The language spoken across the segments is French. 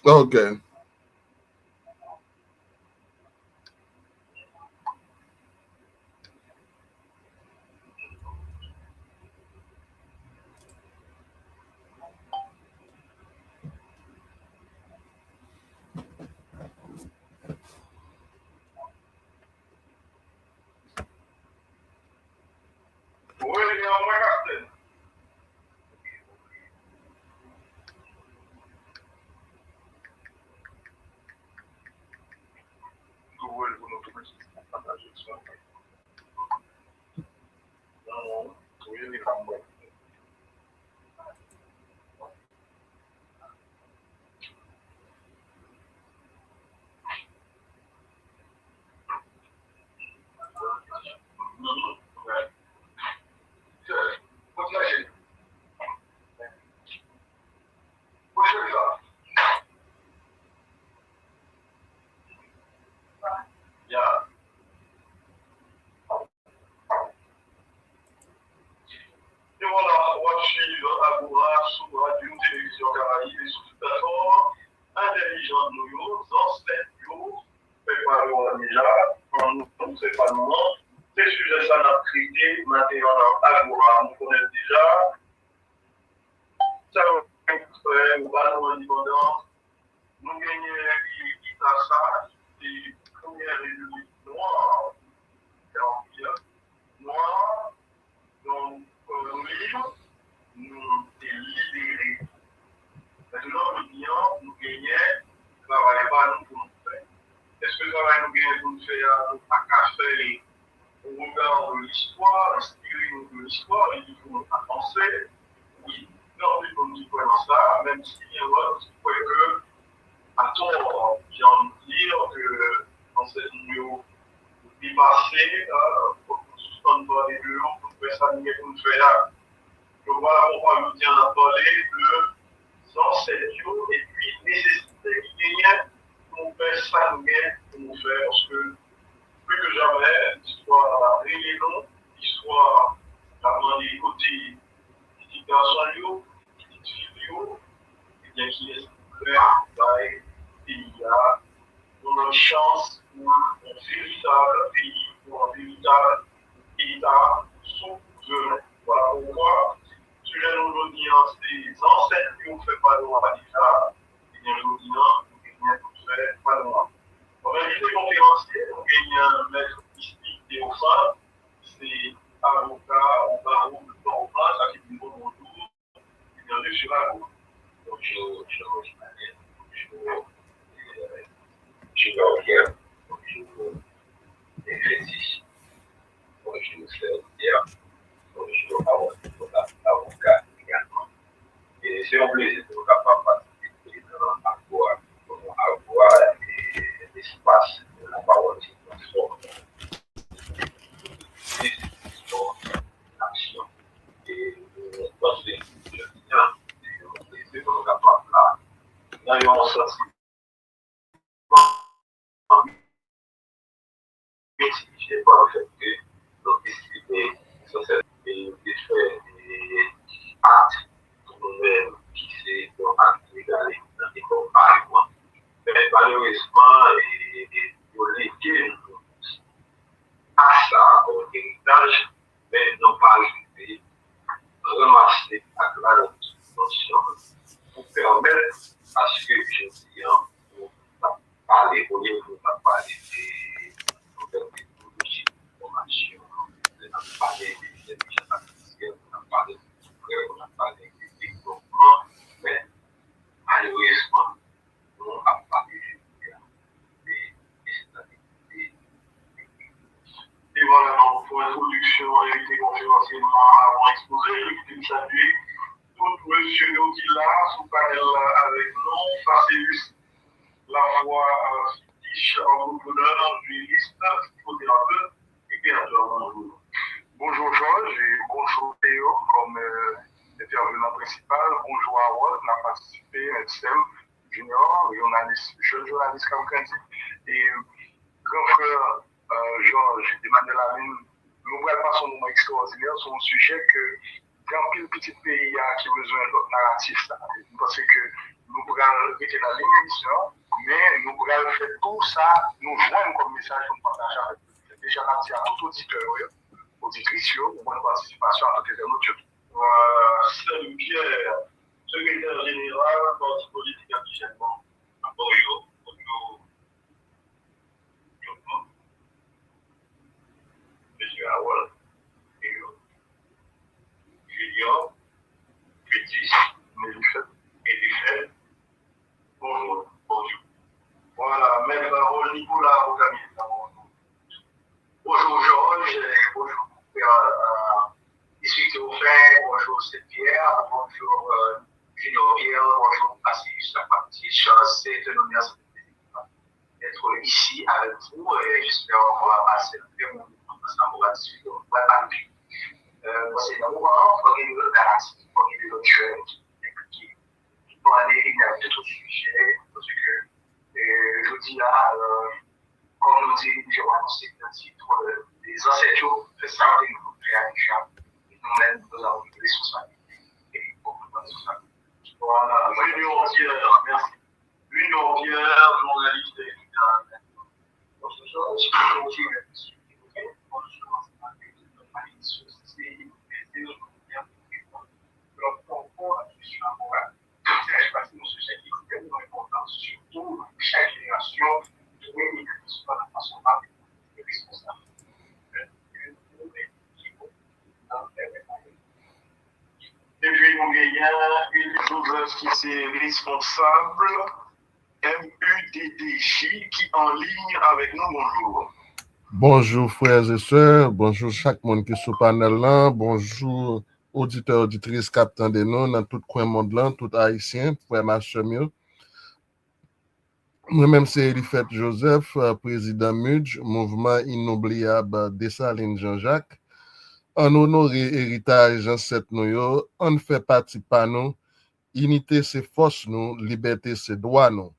Okay. intervenant principal. Bonjour à Harold, on a participé, Netsem Junior, journaliste, jeune journaliste comme Candy. Et grand frère Georges Emmanuel Amin, nous allons passer un moment extraordinaire sur un sujet que dans quel petit pays qui a besoin de notre narratif. Parce que nous pourrons rester dans l'émission, mais nous pourrons faire tout ça, nous joindre comme message pour partager avec vous. Déjà, merci à tout auditeur, auditrice, pour bonne participation à toutes les autres. Salut Pierre, secrétaire général, parti politique actuellement, à Borio, au Monsieur Howell, Julien, Petit, Mélichette, bonjour, bonjour. Voilà, maître Raoul Nicolas au cabinet. Bonjour Georges, bonjour Ici Théophile, bonjour Saint-Pierre, bonjour Junior Pierre, bonjour Passis, la partie c'est de nous merci d'être ici avec vous et j'espère qu'on va passer un très bon moment ensemble, on va discuter, on va parler. C'est un moment, il faut qu'il y ait une garantie, il faut qu'il y ait une chose qui peut aller, il y a d'autres sujets, parce que je dis là, comme nous dit, j'ai annoncé le titre des ancêtres de santé nucléaire. Nous-mêmes, nous avons une responsabilité et beaucoup de responsabilité. Voilà, Junior Pierre, merci. Junior Pierre, journaliste et étudiant. Bonjour, je suis surtout chaque génération et soit de façon responsable. Et puis, nous gagnons Joseph qui est responsable MUDDJ qui est en ligne avec nous. Bonjour. Bonjour frères et sœurs, bonjour chaque monde qui est sur le panel là, bonjour auditeurs, auditrices, capteurs de nous dans tout coin monde là, tout haïtien, frère Marche mieux. Moi-même, c'est Elifet Joseph, président MUDJ, Mouvement Inoubliable Dessalines Jean-Jacques. En honoré héritage ancêtre nous, on fait partie par nous. Unité, c'est force nous. Liberté, c'est droit nous.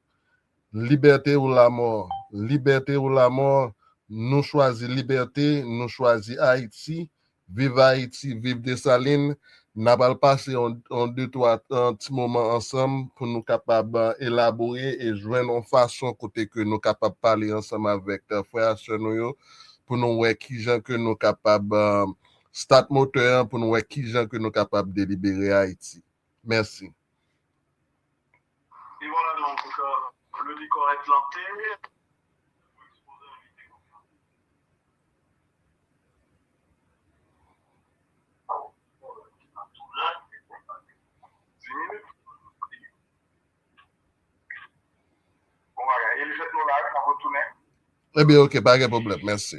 Liberté ou la mort. Liberté ou la mort. Nous choisissons liberté, nous choisissons Haïti. Vive Haïti, vive Dessalines. Nous allons passer en deux, trois petits moments ensemble pour nous capables d'élaborer et joindre en façon côté que nous capables de parler ensemble avec frères et nous pour nous voir qui gens que nous capables start moteur pour nous voir qui gens que nous capables de libérer Haïti. Merci. Et voilà donc le décor est planté. Bon, voilà, il fait nos lives, on va retourner. Eh bien, ok, pas de problème, merci.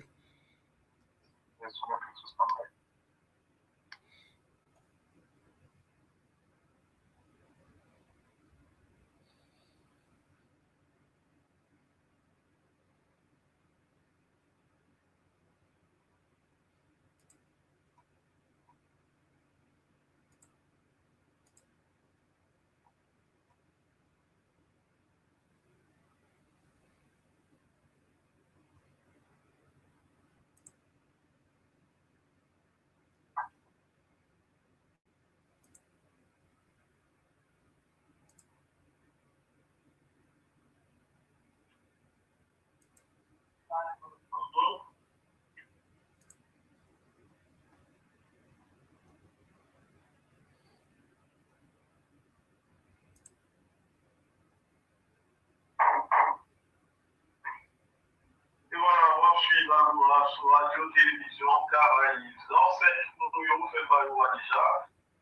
Et voilà, on suit la radio, télévision, Caraïbes. En fait, nous ne faisons pas nous déjà.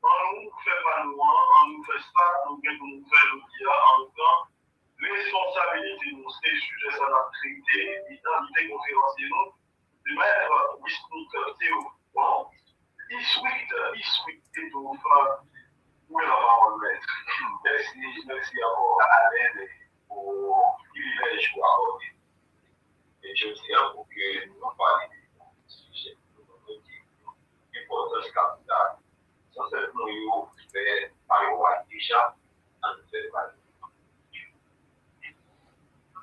On nous fait pas nous, on nous fait ça, nous nous fait le dia en même temps. Responsabilité, nous, c'est le sujet de la traité, l'identité conférencier, nous, de mettre Westminster Théo. Bon, il tout, où est la parole, maître? Merci encore à Alain pour le privilège pour avoir et je tiens pour que nous parlions du sujet de l'importance capitale. Ça, c'est nous, fait par déjà dans le fait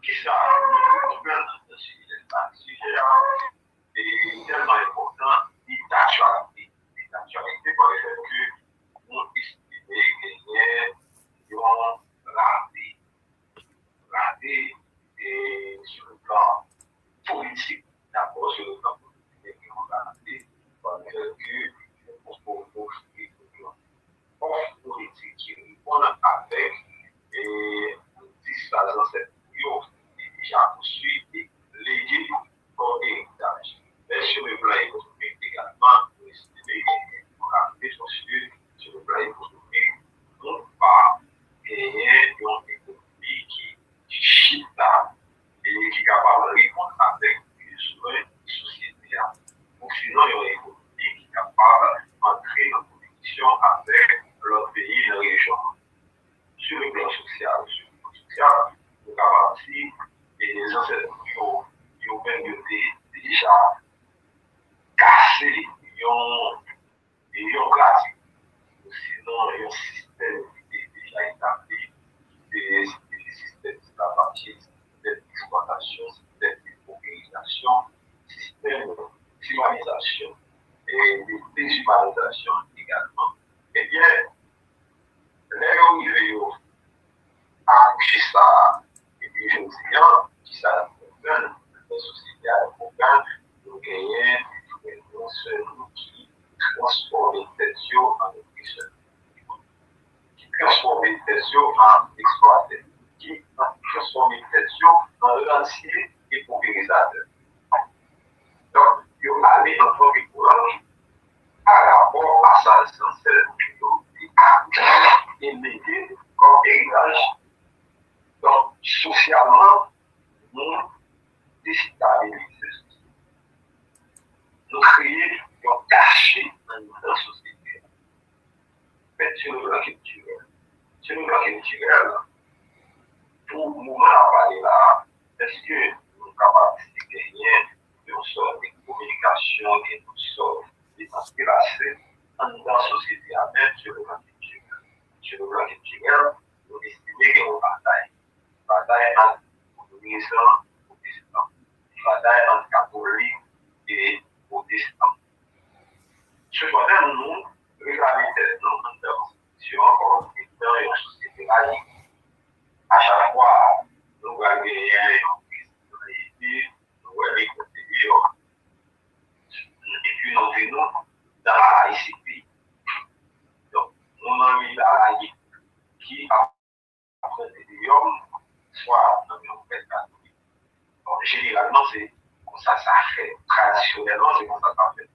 qui ça nous sujet est tellement important d'actualité. D'actualité par le fait que nous estimons gagner raté et sur le plan politique, d'abord sur le plan politique, ils ont raté par le fait que pour offre politique qui répond avec et dissuasion cette déjà poursuivi légué comme héritage. Mais sur le plan économique également, nous estimons que sur le plan économique, non pas gagner une économie qui chita et qui est capable de répondre avec les besoins de société. Ou sinon, il y a une économie qui est capable d'entrer en compétition avec l'autre pays de la région. Sur le plan social, nous avons aussi des ancêtres qui ont même déjà cassé les pratique. Sinon, il y a un système qui est déjà établi, des systèmes d'esclavagisme, système d'exploitation, système de paupérisation, système d'humanisation et de déshumanisation également. Eh bien, les arrivés à coucher ça, et puis je me dis, qui ça fonctionne, la société a fonctionne, nous gagnons un seul qui transforme les tensions en oppression, qui transforme les tensions en exploité, qui transforme les tensions en lancier et paupérisateur. Donc, il y a allé dans votre courage par rapport à sa sincérité et mettez comme héritage. Donc, socialement, nous déstabilisons. Nous créons un cachet dans notre société. Mais sur le plan culturel, pour le moment à parler là, est-ce que nous sommes capables de gagner une sorte de communication, une sorte d'inspiration dans la société, même sur le plan culturel? Sur le plan culturel, nous estimons qu'il y a une bataille entre communisants et protestants, bataille entre catholiques et protestants. Cependant, nous regardons dans notre constitution comme étant une société laïque. À chaque fois, nous regardons une laïcité, nous regardons et puis nous venons dans la laïcité. Donc, nous avons mis la laïcité qui a après des hommes, soit dans le fait catholique. Donc, généralement, c'est comme ça fait. Traditionnellement, c'est comme ça fait.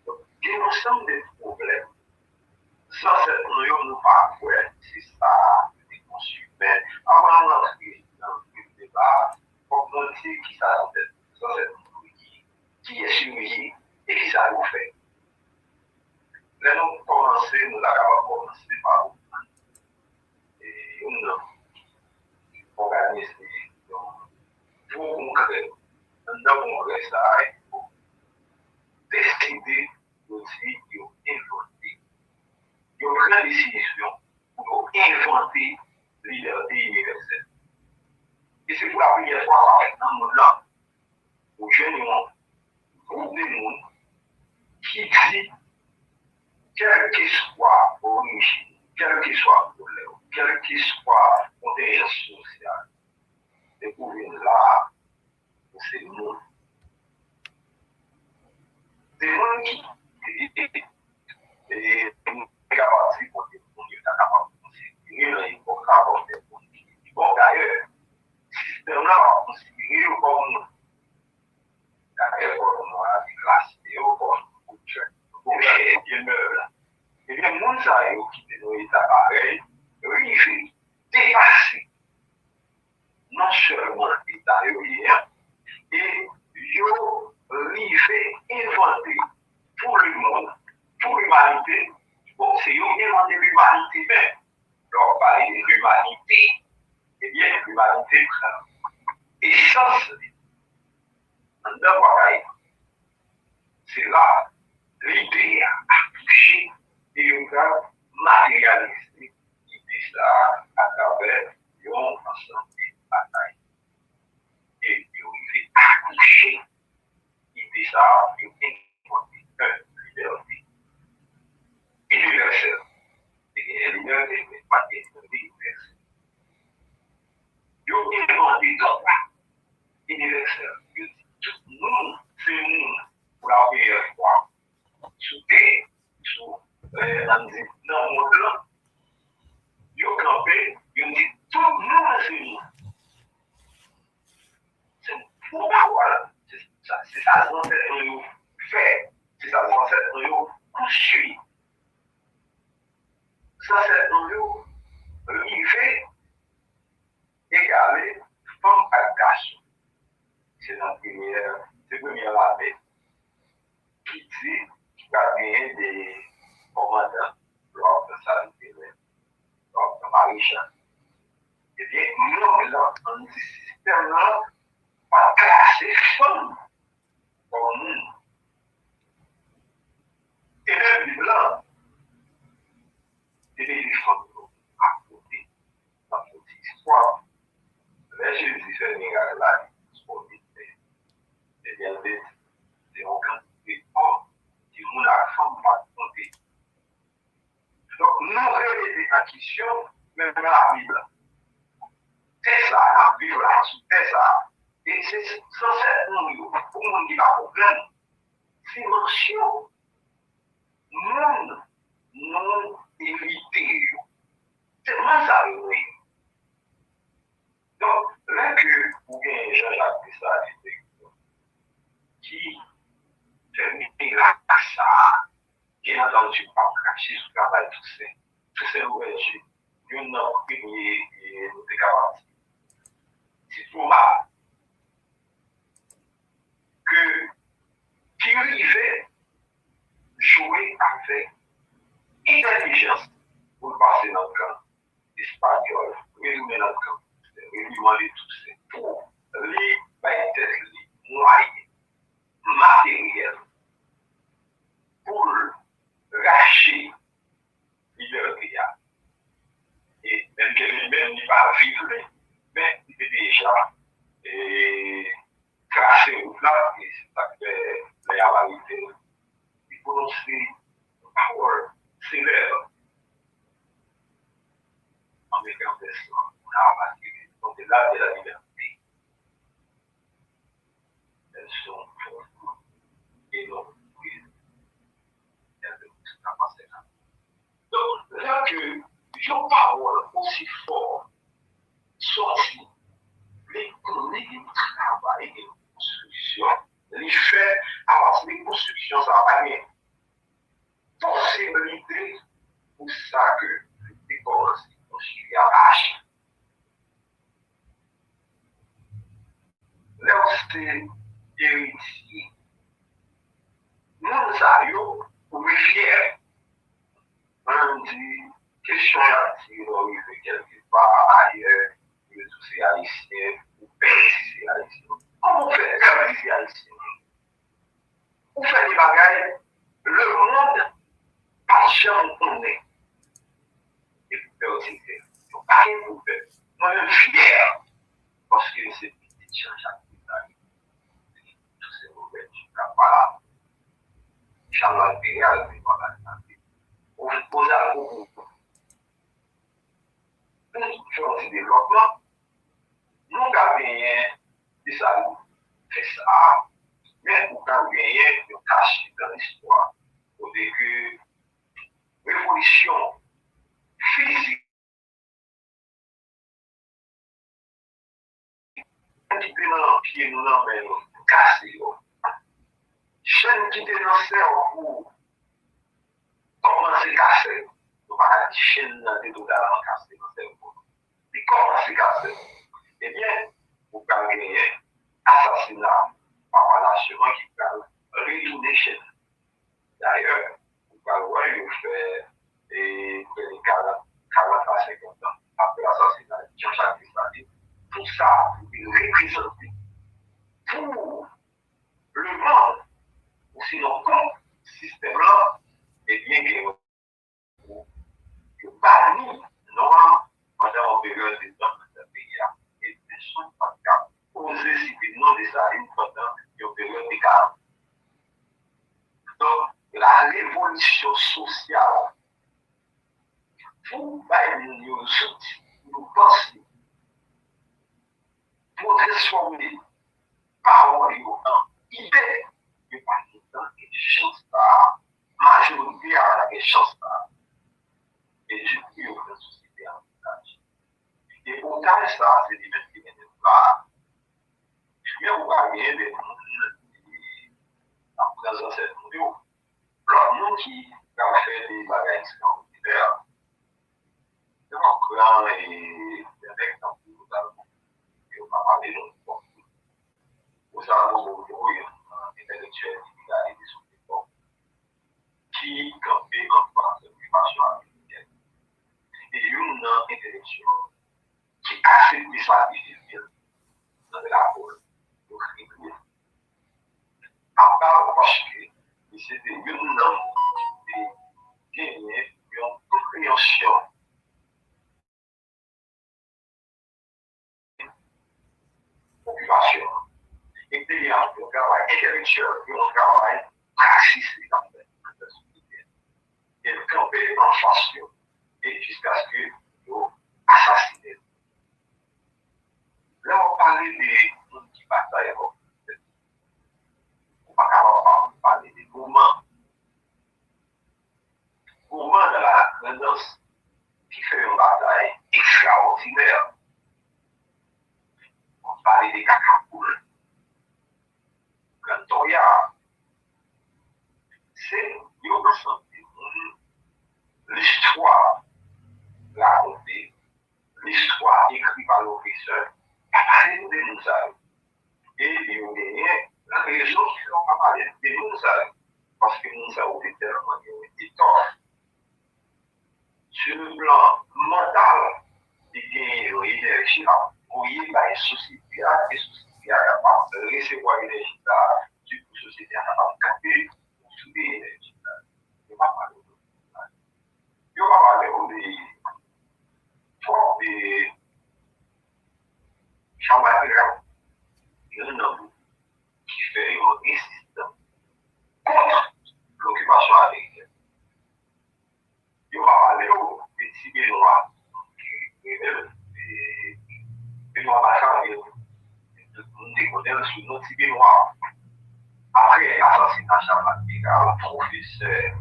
Donc, il y a un ensemble de problèmes. Ça, c'est nous pas c'est ça, c'est conçu. Mais avant d'entrer dans le débat, on peut dire qui ça c'est qui est chirurgien et qui ça nous fait. Là, nous avons commencé par une organisation pour concret, un congrès ça pour décider aussi d'inventer. Il y a une décision pour inventer la liberté universelle. Et c'est pour la première fois dans le monde là, où jeunes groupe de monde qui dit, quelle que soit l'origine, quel que soit le problème, quel que soit le contexte social, et pour venir là, c'est nous. Des gens qui et capables pour des gens qui sont capables de considérer les capables de considérer. Bon, d'ailleurs, ce système-là va considérer comme d'ailleurs, comme la classe et comme bien meuble. Et bien, mon ça est qui est dans l'état pareil, il fait dépasser non seulement l'état éolien, et il fait inventer pour le monde, pour l'humanité. Bon, c'est inventer l'humanité même. Alors, parler de l'humanité, eh bien, l'humanité, essence, c'est là l'idée à toucher et matérialiser l'idée ça à travers un ensemble de batailles. Et il est accouché l'idée ça, il est une liberté universelle. Et liberté n'est pas universelle. Il est inventé dans la universelle. Tout le monde, c'est le monde pour la première fois. Sous terre, sous dans le monde là, ils ont campé, ils ont dit tout le monde c'est nous. C'est pour avoir, c'est ça les ancêtres nous fait, c'est ça les ancêtres nous construit. Ça c'est nous rivé, égalé, femme à garçon. C'est la première année qui dit qu'il y a bien des commandants lors de sa vie, lors de Marie-Jean. Eh bien, nous, là, dans ce système-là, pas classer femme comme nous. Et même blanc, c'est des femmes à côté, dans cette histoire. Mais je dis, c'est une là, eh bien, c'est un quantité hors qui nous la femme pas compter. Donc, nous révéler la question, même la Bible. C'est ça, la Bible, c'est ça. Et c'est censé nous, pour nous qui va problème, dimension, non éviter. C'est vraiment ça, oui. Donc, là que vous avez Jean-Jacques Dessalines, qui termine ça, bien entendu, pas cracher sur le travail, tout ces ouvertures, une premier et nous décapacité. C'est trop mal que qui arrivait jouer avec intelligence pour passer dans le camp espagnol, résumer dans le camp, résumer tout ça, pour les moyens matériels pour racher liberté. Et même que lui-même n'est pas vivre, mais il est déjà tracé au plat, et c'est ça que les avalités, il prononce une parole célèbre en mettant des sons, on a avalé. Donc, c'est là de la liberté. Elles sont fortes et non prises. Elles sont capables. Donc, là que une parole aussi forte sortit, les travail et construction, les faits à partir des constructions, ça va gagner. Possibilité pour ça que les commencent à construire à l'âge. Là, c'est héritier. Nous avons pour les fiers. On dit, question là-dessus, on fait quelque part ailleurs, le socialiste, ou c'est haïtien. Comment on fait quand c'est haïtien? On fait des bagailles, le monde, pas jamais on est. Et pour faire aussi, donc, pas rien pour faire. Moi-même, fier, parce que c'est petit Jean-Jacques Dessalines. Tous ces mauvais, je ne pas là. Charles Impérial, mais voilà. On vous pose à vous. Nous faisons du développement. Nous avons gagné des salons. C'est ça. Mais nous avons gagné de cacher dans l'histoire. Au début, révolution physique. Qui était dans le pied, nous l'emmènons, casser. Chaîne qui était dans le cerveau, comment c'est cassé? Nous pas la chaîne dans les doigts cassé dans le cerveau. Et comment c'est cassé? Eh bien, vous pouvez gagner assassinat par relation qui peut retourner chaîne. D'ailleurs, vous pouvez voir, il fait 40 à 50 ans après l'assassinat de Jean-Jacques Dessalines. Pour ça, il représente pour le monde, ou sinon contre le système-là, et bien que Dessalines pendant une période de 40. Donc, la révolution sociale, pour nous penser, pour transformer parole en idée, mais pas dans quelque chose là, majorité à la quelque chose là, et du coup, il y a une société en otage. Et autant ça, c'est des gens qui viennent de là, mais on va bien des gens en présence de nous, le monde qui a fait des bagages extraordinaires, démocrate et avec un peu de on va parler de nous. Nous avons aujourd'hui un intellectuel qui a été sur les bords, qui campait en face de l'occupation américaine. Et une intellectuelle qui accepte sa difficile dans la rôle de criminel. À part parce que c'était une qui gagnait une compréhension population. Et puis, un travail intellectuel et un travail pratique dans la société. Et le camper en face et jusqu'à ce que nous assassinions. Là, on parlait des gens qui bataillent. On va parler des mouvements. Mouvements de la tendance qui fait une bataille extraordinaire. On parlait des cacapoules. Quand on y a, c'est l'histoire racontée, l'histoire écrite par l'officier, à parler de nous. Et il y a la raison qui n'ont pas parlé de nous, parce que nous avons été tellement tort. Sur le plan mental, il y a une énergie là, où il y a une société et société à capable de recevoir une énergie là, du coup, société à capable de capter ou subir une énergie là. Il ne va pas parler de ça. Il va parler de formes de chambres il y a un homme qui fait une résistance contre l'occupation américaine. Il va parler des Tibets noirs et nous avons des modèles sur nos Tibets noirs. Après l'assassinat de Champagne, un professeur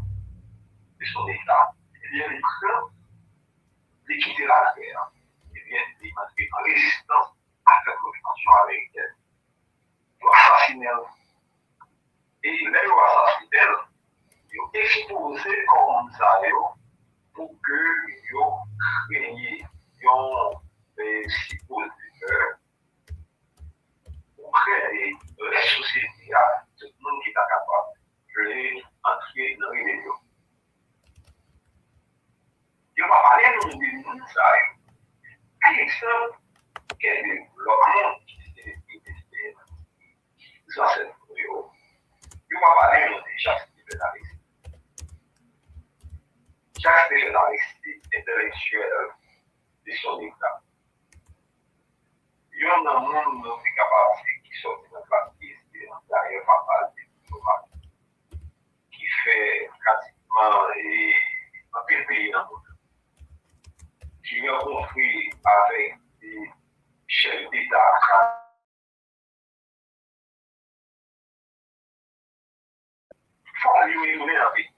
de son État, il y a une crainte de quitter la terre, et bien d'être en résistance avec l'occupation américaine. Il a assassiné. Et il a assassiné. Il a exposé comme ça pour que il crée des suppositeurs pour créer la société à tout le monde qui est capable de entrer dans les réunions. Il va parler de nous, ça. Par exemple, quel est le monde qui s'est ça c'est pour il va parler de Jacques Stephenaliste. Jacques Stephenaliste intellectuel de son état. Il y a un monde qui est capable qui sort de la classe qui est derrière pas mal de diplomates qui fait pratiquement un peu de pays dans le monde. Qui a compris avec des chefs d'État. Il faut lui donner la vie.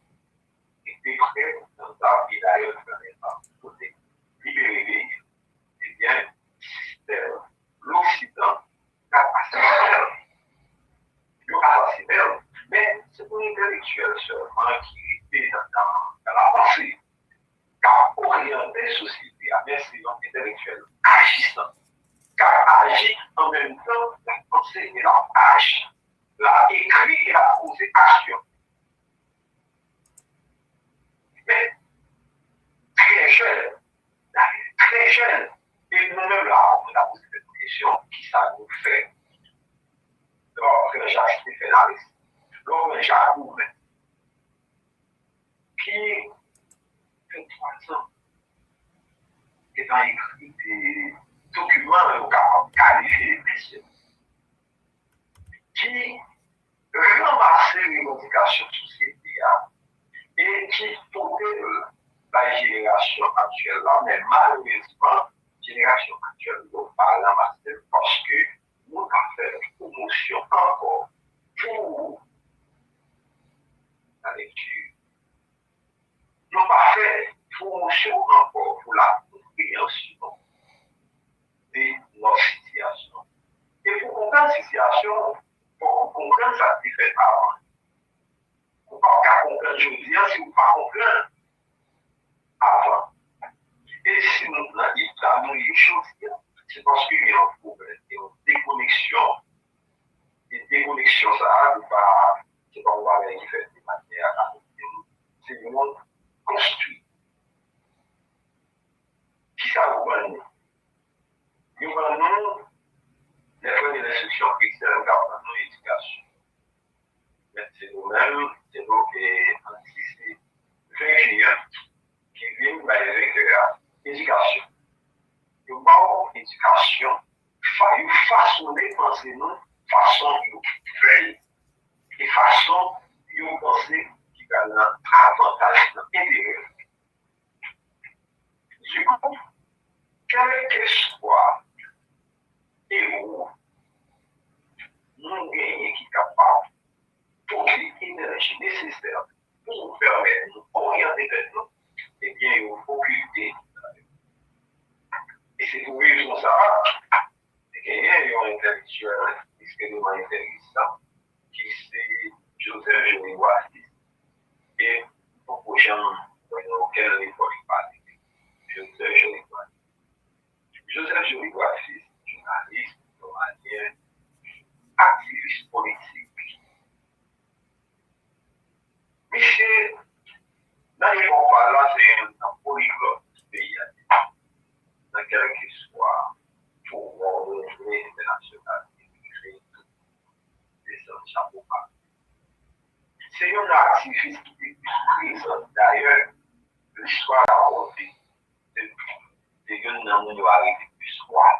Et décrire dans ta vie d'ailleurs, côté libéré. Eh bien, c'est l'Occident qui a assassiné. Mais c'est un intellectuel seulement qui était dans la pensée, qui a orienté la société à merci intellectuel agissant, qui a agi en même temps la pensée et la page, l'a écrit et l'a posé action. Mais très jeune, et nous-mêmes là, on a posé cette question, qui ça nous fait? Donc, Jacques Stephenaliste, donc Jacques Rouvet, qui, 23 ans, étant écrit des documents qualifiés, actuelle là, mais malheureusement, génération actuelle ne pas la master parce que nous avons fait promotion encore pour la lecture. Nous n'avons pas fait promotion encore pour la compréhension de notre situation. Et pour comprendre la situation, pour comprendre ça qui fait avant. Vous ne pouvez pas comprendre aujourd'hui si vous ne comprenez pas avant. Et si nous avons les choses, c'est parce qu'il y a un problème, il y a une déconnexion. Et déconnexion, ça n'est pas on va aller faire de manière à c'est le monde construit. Qui ça vous va nous? Nous allons les premières instructions chrétiennes dans nos éducations. Mais c'est nous-mêmes, c'est nous qui anticipons 20 clients qui viennent de l'éducation. Nous avons l'éducation, il façonner penser nous, façon de faire, et façon de penser qui va un avantage intérieur. Du coup, quel que soit et où nous gagnons qui est capable pour l'énergie nécessaire pour nous permettre de nous orienter vers nous, eh bien, il faut occulter. Et c'est pour raison ça, qu'il y a un intellectuel extrêmement intéressant qui c'est Joseph Joly-Boissis. Et pour prochain, auquel il faut parler. Joseph Joly-Boissis. Joseph Joly-Boissis, journaliste, romanien, activiste politique. Michel, dans les compas là, c'est un polyglotte pays, dans quel qu'il soit, pour l'Union internationale, des chapeaux pas. C'est un activiste qui présente d'ailleurs l'histoire racontée de jeunes gens qui ont arrêté plus soir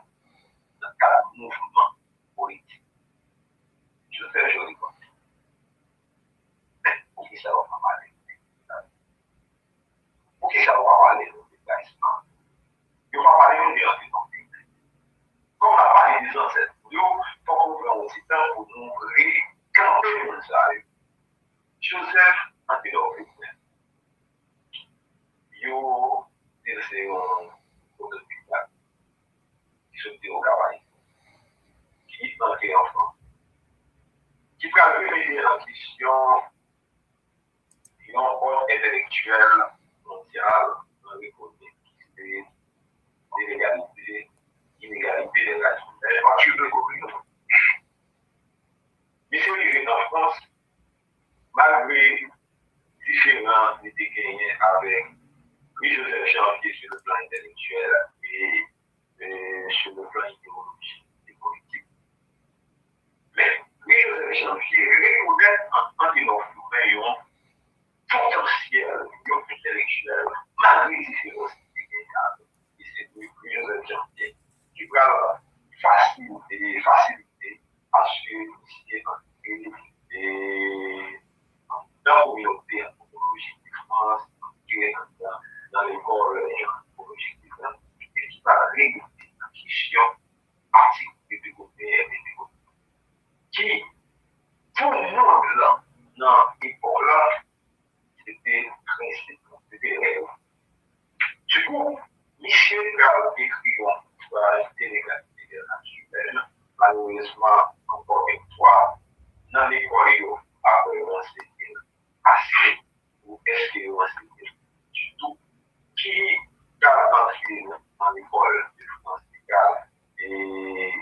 dans le cadre du mouvement politique. Je fais joli quoi. Mais pour qui ça va pas parler? Pour qui ça va pas parler de déplacement? Il ne va pas parler de l'environnement. Comme on a parlé des ancêtres, il faut qu'on prenne un petit temps pour nous récamper ça. Joseph Antilophe, c'est un photographe qui se au travail, qui est entré en France, qui peut revenir en question d'une ordre intellectuelle mondiale reconnue, qui c'est l'égalité, l'inégalité des races. Elle est partie de l'Europe. Mais c'est arrivé en France, malgré différents idées gagnés avec Louis-Joseph Janvier sur le plan intellectuel et sur le plan idéologique et politique. Mais Louis-Joseph Janvier reconnaît en un potentiel intellectuel malgré les différences idées gagnés. Et c'est Louis-Joseph Janvier qui va faciliter à suivre et dans la communauté anthropologique de France, qui est dans l'école anthropologique de France, et qui va régler la question particulière de développer qui, pour nous, dans l'école, c'était c'était réel. Du coup, Michel a écrit un ouvrage d'égalité naturelle, malheureusement, encore une fois, dans l'école, après enseigner assez, ou est-ce qu'il enseigner du tout, qui entré dans l'école de France légale et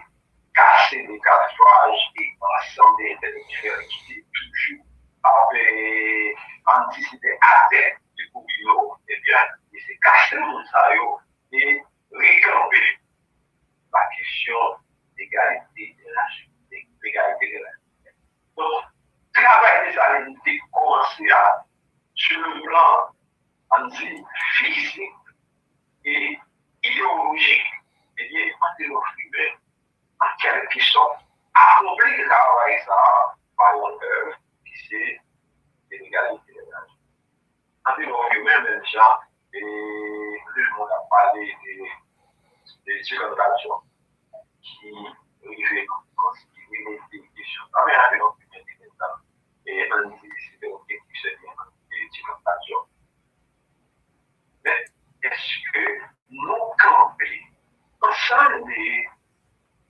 casser les cadrages et l'ensemble intellectuel qui est toujours avait anticipé à tête du gouvernement, eh bien, il s'est cassé mon saillot et réclamé la question d'égalité de la l'égalité de la société. Donc, travail des années commencé sur le plan anti-physique et idéologique, eh bien, anti-humain, en quelque sorte, accompli le travail ça par l'auteur, qui c'est l'égalité de la société. Anti-humain, même gens, et le monde parler des circonstances qui arrivaient des questions. Ça m'a fait donc une intéressante. Et on dit c'est l'objectif, c'est bien des circonstances. Mais est-ce que nous camper ensemble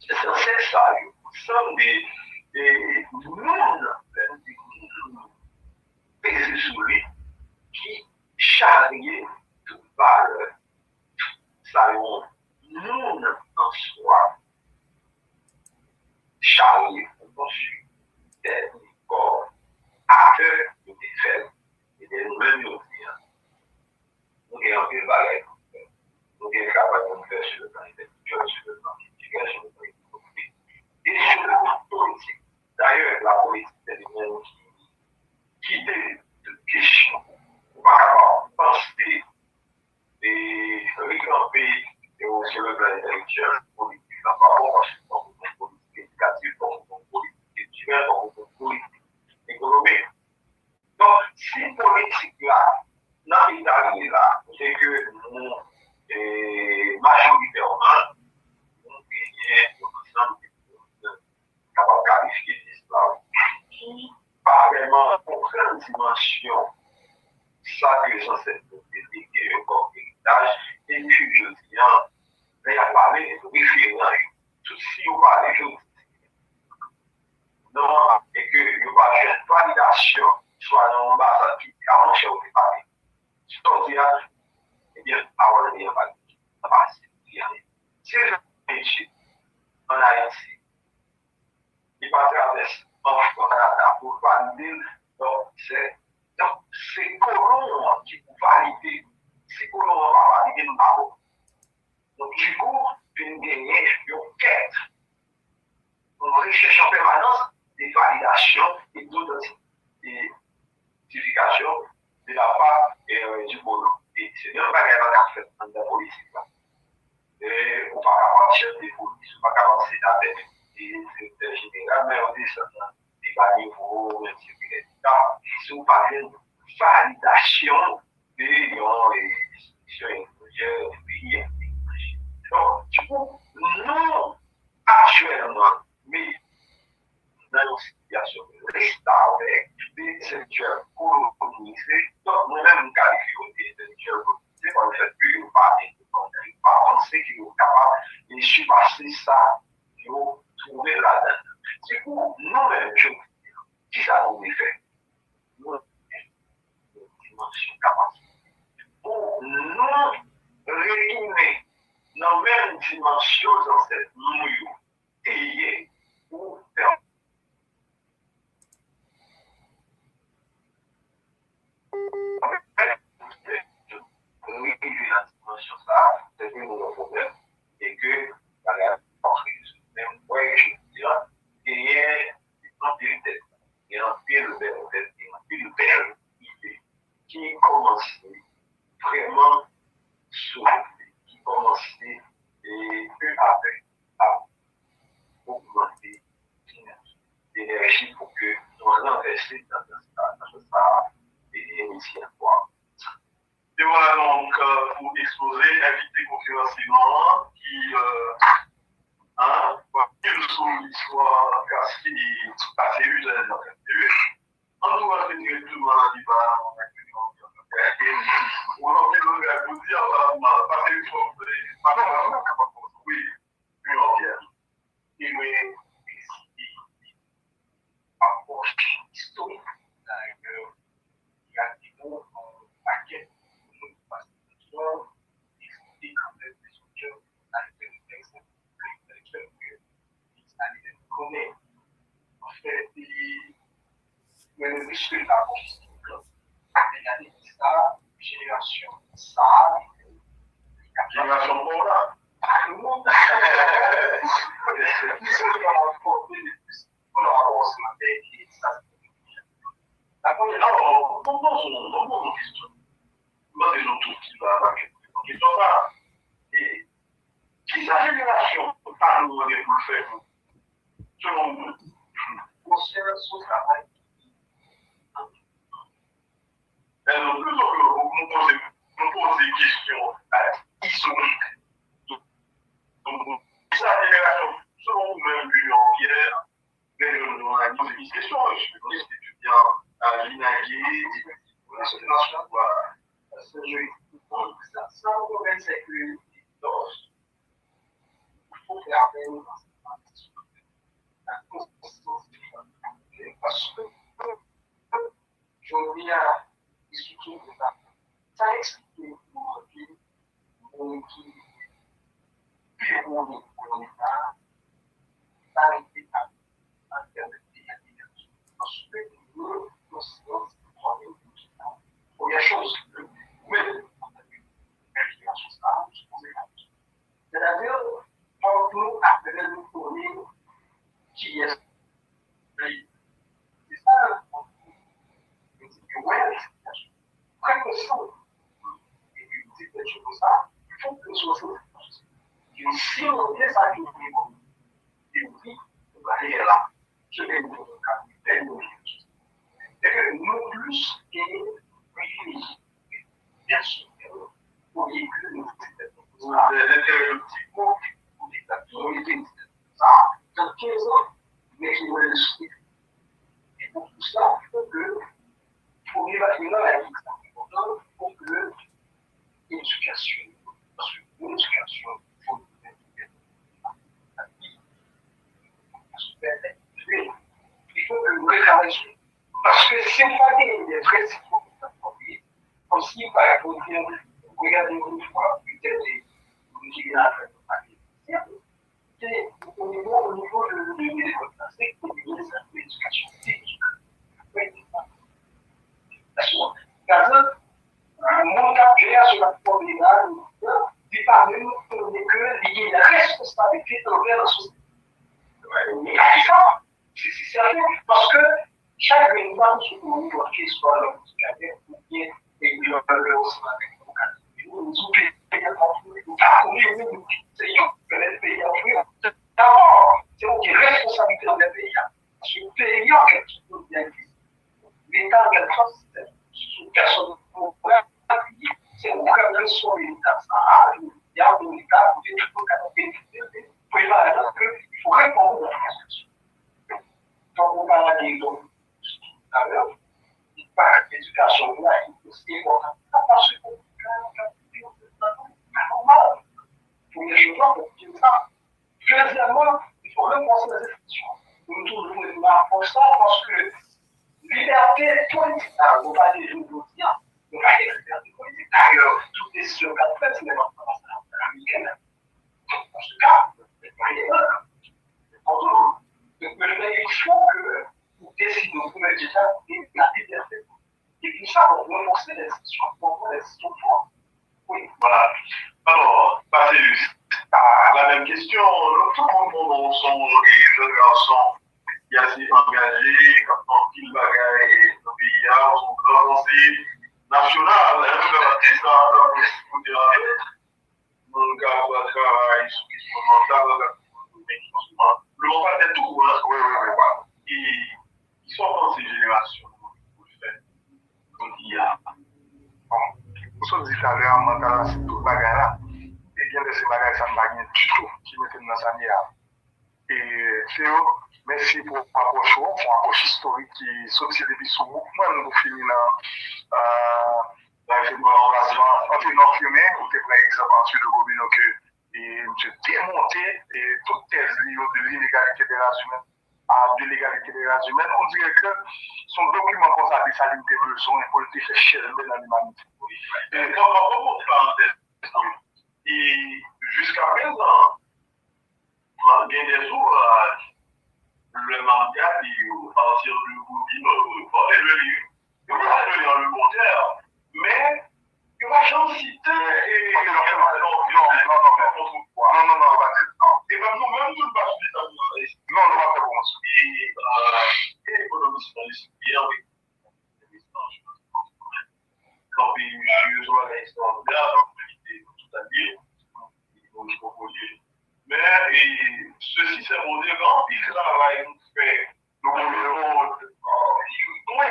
c'est ça, ensemble des mondes, des souris qui charriaient toute valeur, ça monde en soi, charrié pour construire des corps acteurs de défaite et de nous-mêmes nous dire, nous avons un bagage, nous sommes capables de faire sur le plan intellectuel, sur le plan culturel, sur le plan économique et sur le plan politique. D'ailleurs, la politique, c'est le même qui des questions. On va penser et recamper sur le plan intellectuel, politique, par rapport à une politique éducative, une politique culturelle, une politique économique. Donc, si politique là, dans l'état là, c'est que nous, majoritairement, nous gagnons un ensemble de capables de qualifier l'islam qui, pas vraiment, comprend une dimension, ça que j'en sais, dédié au corps d'héritage, et puis je dis, il y a parlé de référent, tout si vous parlez, je vous dis, non, et que il n'y a pas de validation, soit dans l'ambassade qui avant chez vous parler. C'est-à-dire, eh bien, avant de dire validé, ça passe, si je suis en Haïti, il va traverser en Canada pour valider, donc c'est colons qui vont valider, c'est colons qui vont valider le Maroc. Donc, du coup, une gagner une quête, une recherche en permanence des validations et d'authentification de la part du colon. Et c'est bien pas qu'il fait dans la politique. On ne peut pas avoir des polices, on ne peut pas avoir sénateurs et c'est général, mais on dit ça dans des bas niveaux, etc. Si vous parlez de validation des institutions étrangères, des pays. Donc, du coup, nous, actuellement, mais dans une situation de restart avec des secteurs colonisés, donc nous-mêmes nous qualifions des secteurs colonisés par le fait que nous n'arrivons pas à penser qu'ils sont capables de surpasser ça, de trouver là-dedans. Du coup, nous-mêmes, je veux dire, qui ça nous fait? Nous avons une dimension capacité pour nous réunir dans la même dimension dans cette mouille et pour faire réguler la dimension ça, c'est que nous avons un problème et que la même fois, je veux dire, il y a un pile de tête, il y a un pile de tête, il y a un pile de belle idée qui commence vraiment souffler, qui commence et peu à peu à augmenter l'énergie pour que nous renversions dans ça et initiatoire. Et voilà donc pour exposer, inviter conférencièrement qui vivre sur l'histoire qui passée une de la en tout cas, c'est directement il va on a vous dire, passer une fois, oui, une entière. Et oui, approche historique, il y a des mots en paquet, parce que il quand même des structures intellectuelles que connaît. En fait, il respecte la constitution. Il y a des ça, génération ça, génération pour là. Tout le monde. Alors, dans mon question, moi, c'est l'autre qui va marquer. Donc, question ça. Et qui sa génération par nous pour le faire, selon vous, concerne son travail. Alors, plus on nous pose nous pose des questions historiques. Donc, sa génération, selon vous-même, Pierre, mais nous avons posé une question. Je suis étudiant à l'INAGI, sans problème, c'est que il faut faire appel à la constitution. Parce que je viens discuter de ça. Ça explique pour qui pour l'État, dans l'État, en termes de détermination. Parce que nous, nous sommes première chose, mais c'est-à-dire, quand nous appelons nous fournir qui est c'est ça, ouais, précaution. Et puis, vous dites des choses comme ça, il faut que nous soyons et si on est ça qui est oui, on va aller là. Je vais vous dire et que nous plus et privilégiés, bien sûr, pour les plus nous ça, dans 15 ans, mais qui va le suivre. Et pour tout ça, il faut que, pour l'évaluer la vie, c'est important, il faut que l'éducation, parce que l'éducation, il faut que nous retravaillions. Parce que si on a des vrais cycles, comme si, par exemple, regardez une fois, peut-être des villages, c'est au niveau de l'école, c'est de l'éducation technique. Mon cap sur la formidable, il parle que la responsabilité envers la société. C'est sérieux, parce que chaque événement se communique, qu'il soit le musicien ou bien le d'abord, c'est une responsabilité dans le pays. Parce que le pays a quelque chose de bien dit. L'État a quelque chose de personne c'est une relation militaire. Il y a un État qui est tout le temps il faut répondre à la question. Donc, on parle de l'éducation, là, c'est important. Parce que c'est normal. Il faut y aller pour ça. Deuxièmement, il faut repenser les institutions. Nous toujours pour ça parce que liberté politique, on va dire, on va dire liberté politique. D'ailleurs, toutes les décisions qu'on fait, c'est pas américaine. Dans ce cas, c'est pas donc, il faut que nous décidons pour mettre déjà la liberté. Et puis ça, on doit forcer les institutions, pour les institutions fortes. Oui, voilà. Alors, Bacillus, la même question. Tout le monde sont des jeunes garçons qui sont assez engagés, quand ils bagaillent et nos pays sont grands conseillers nationaux, mon gars va travailler sur les questions mentales, le monde pas de tout, hein. Ils sont dans ces générations. Donc, il y a. Nous sommes dit à l'heure, mental, c'est tout bagarre. Et bien de ces bagages, ça ne va rien du tout qui mettent dans sa nière. Et Théo, merci pour l'approche, pour l'approche historique qui sortit depuis ce mouvement. Nous finissons dans le remplacement anti-non-fumé, ou par exemple, ensuite de Bobino, que M. démonté toute thèse liée de l'inégalité des races humaines de l'égalité des races humaines. On dirait que son document consacré à l'unité besoin pour le faire cher dans l'humanité. Et donc, en parenthèse, et jusqu'à présent, il y a des jours, le mandat, à partir du Boubino, il le livre, il va le lire le monteur, mais il va jamais citer et non, et même nous-mêmes, nous ne pas suivre non, on va faire comme ça. Et l'économiste dans l'histoire, quand il y a eu extraordinaire, donc tout à dire, mais ceci c'est mon grand, il travaille, nous fait, nous voulons, on va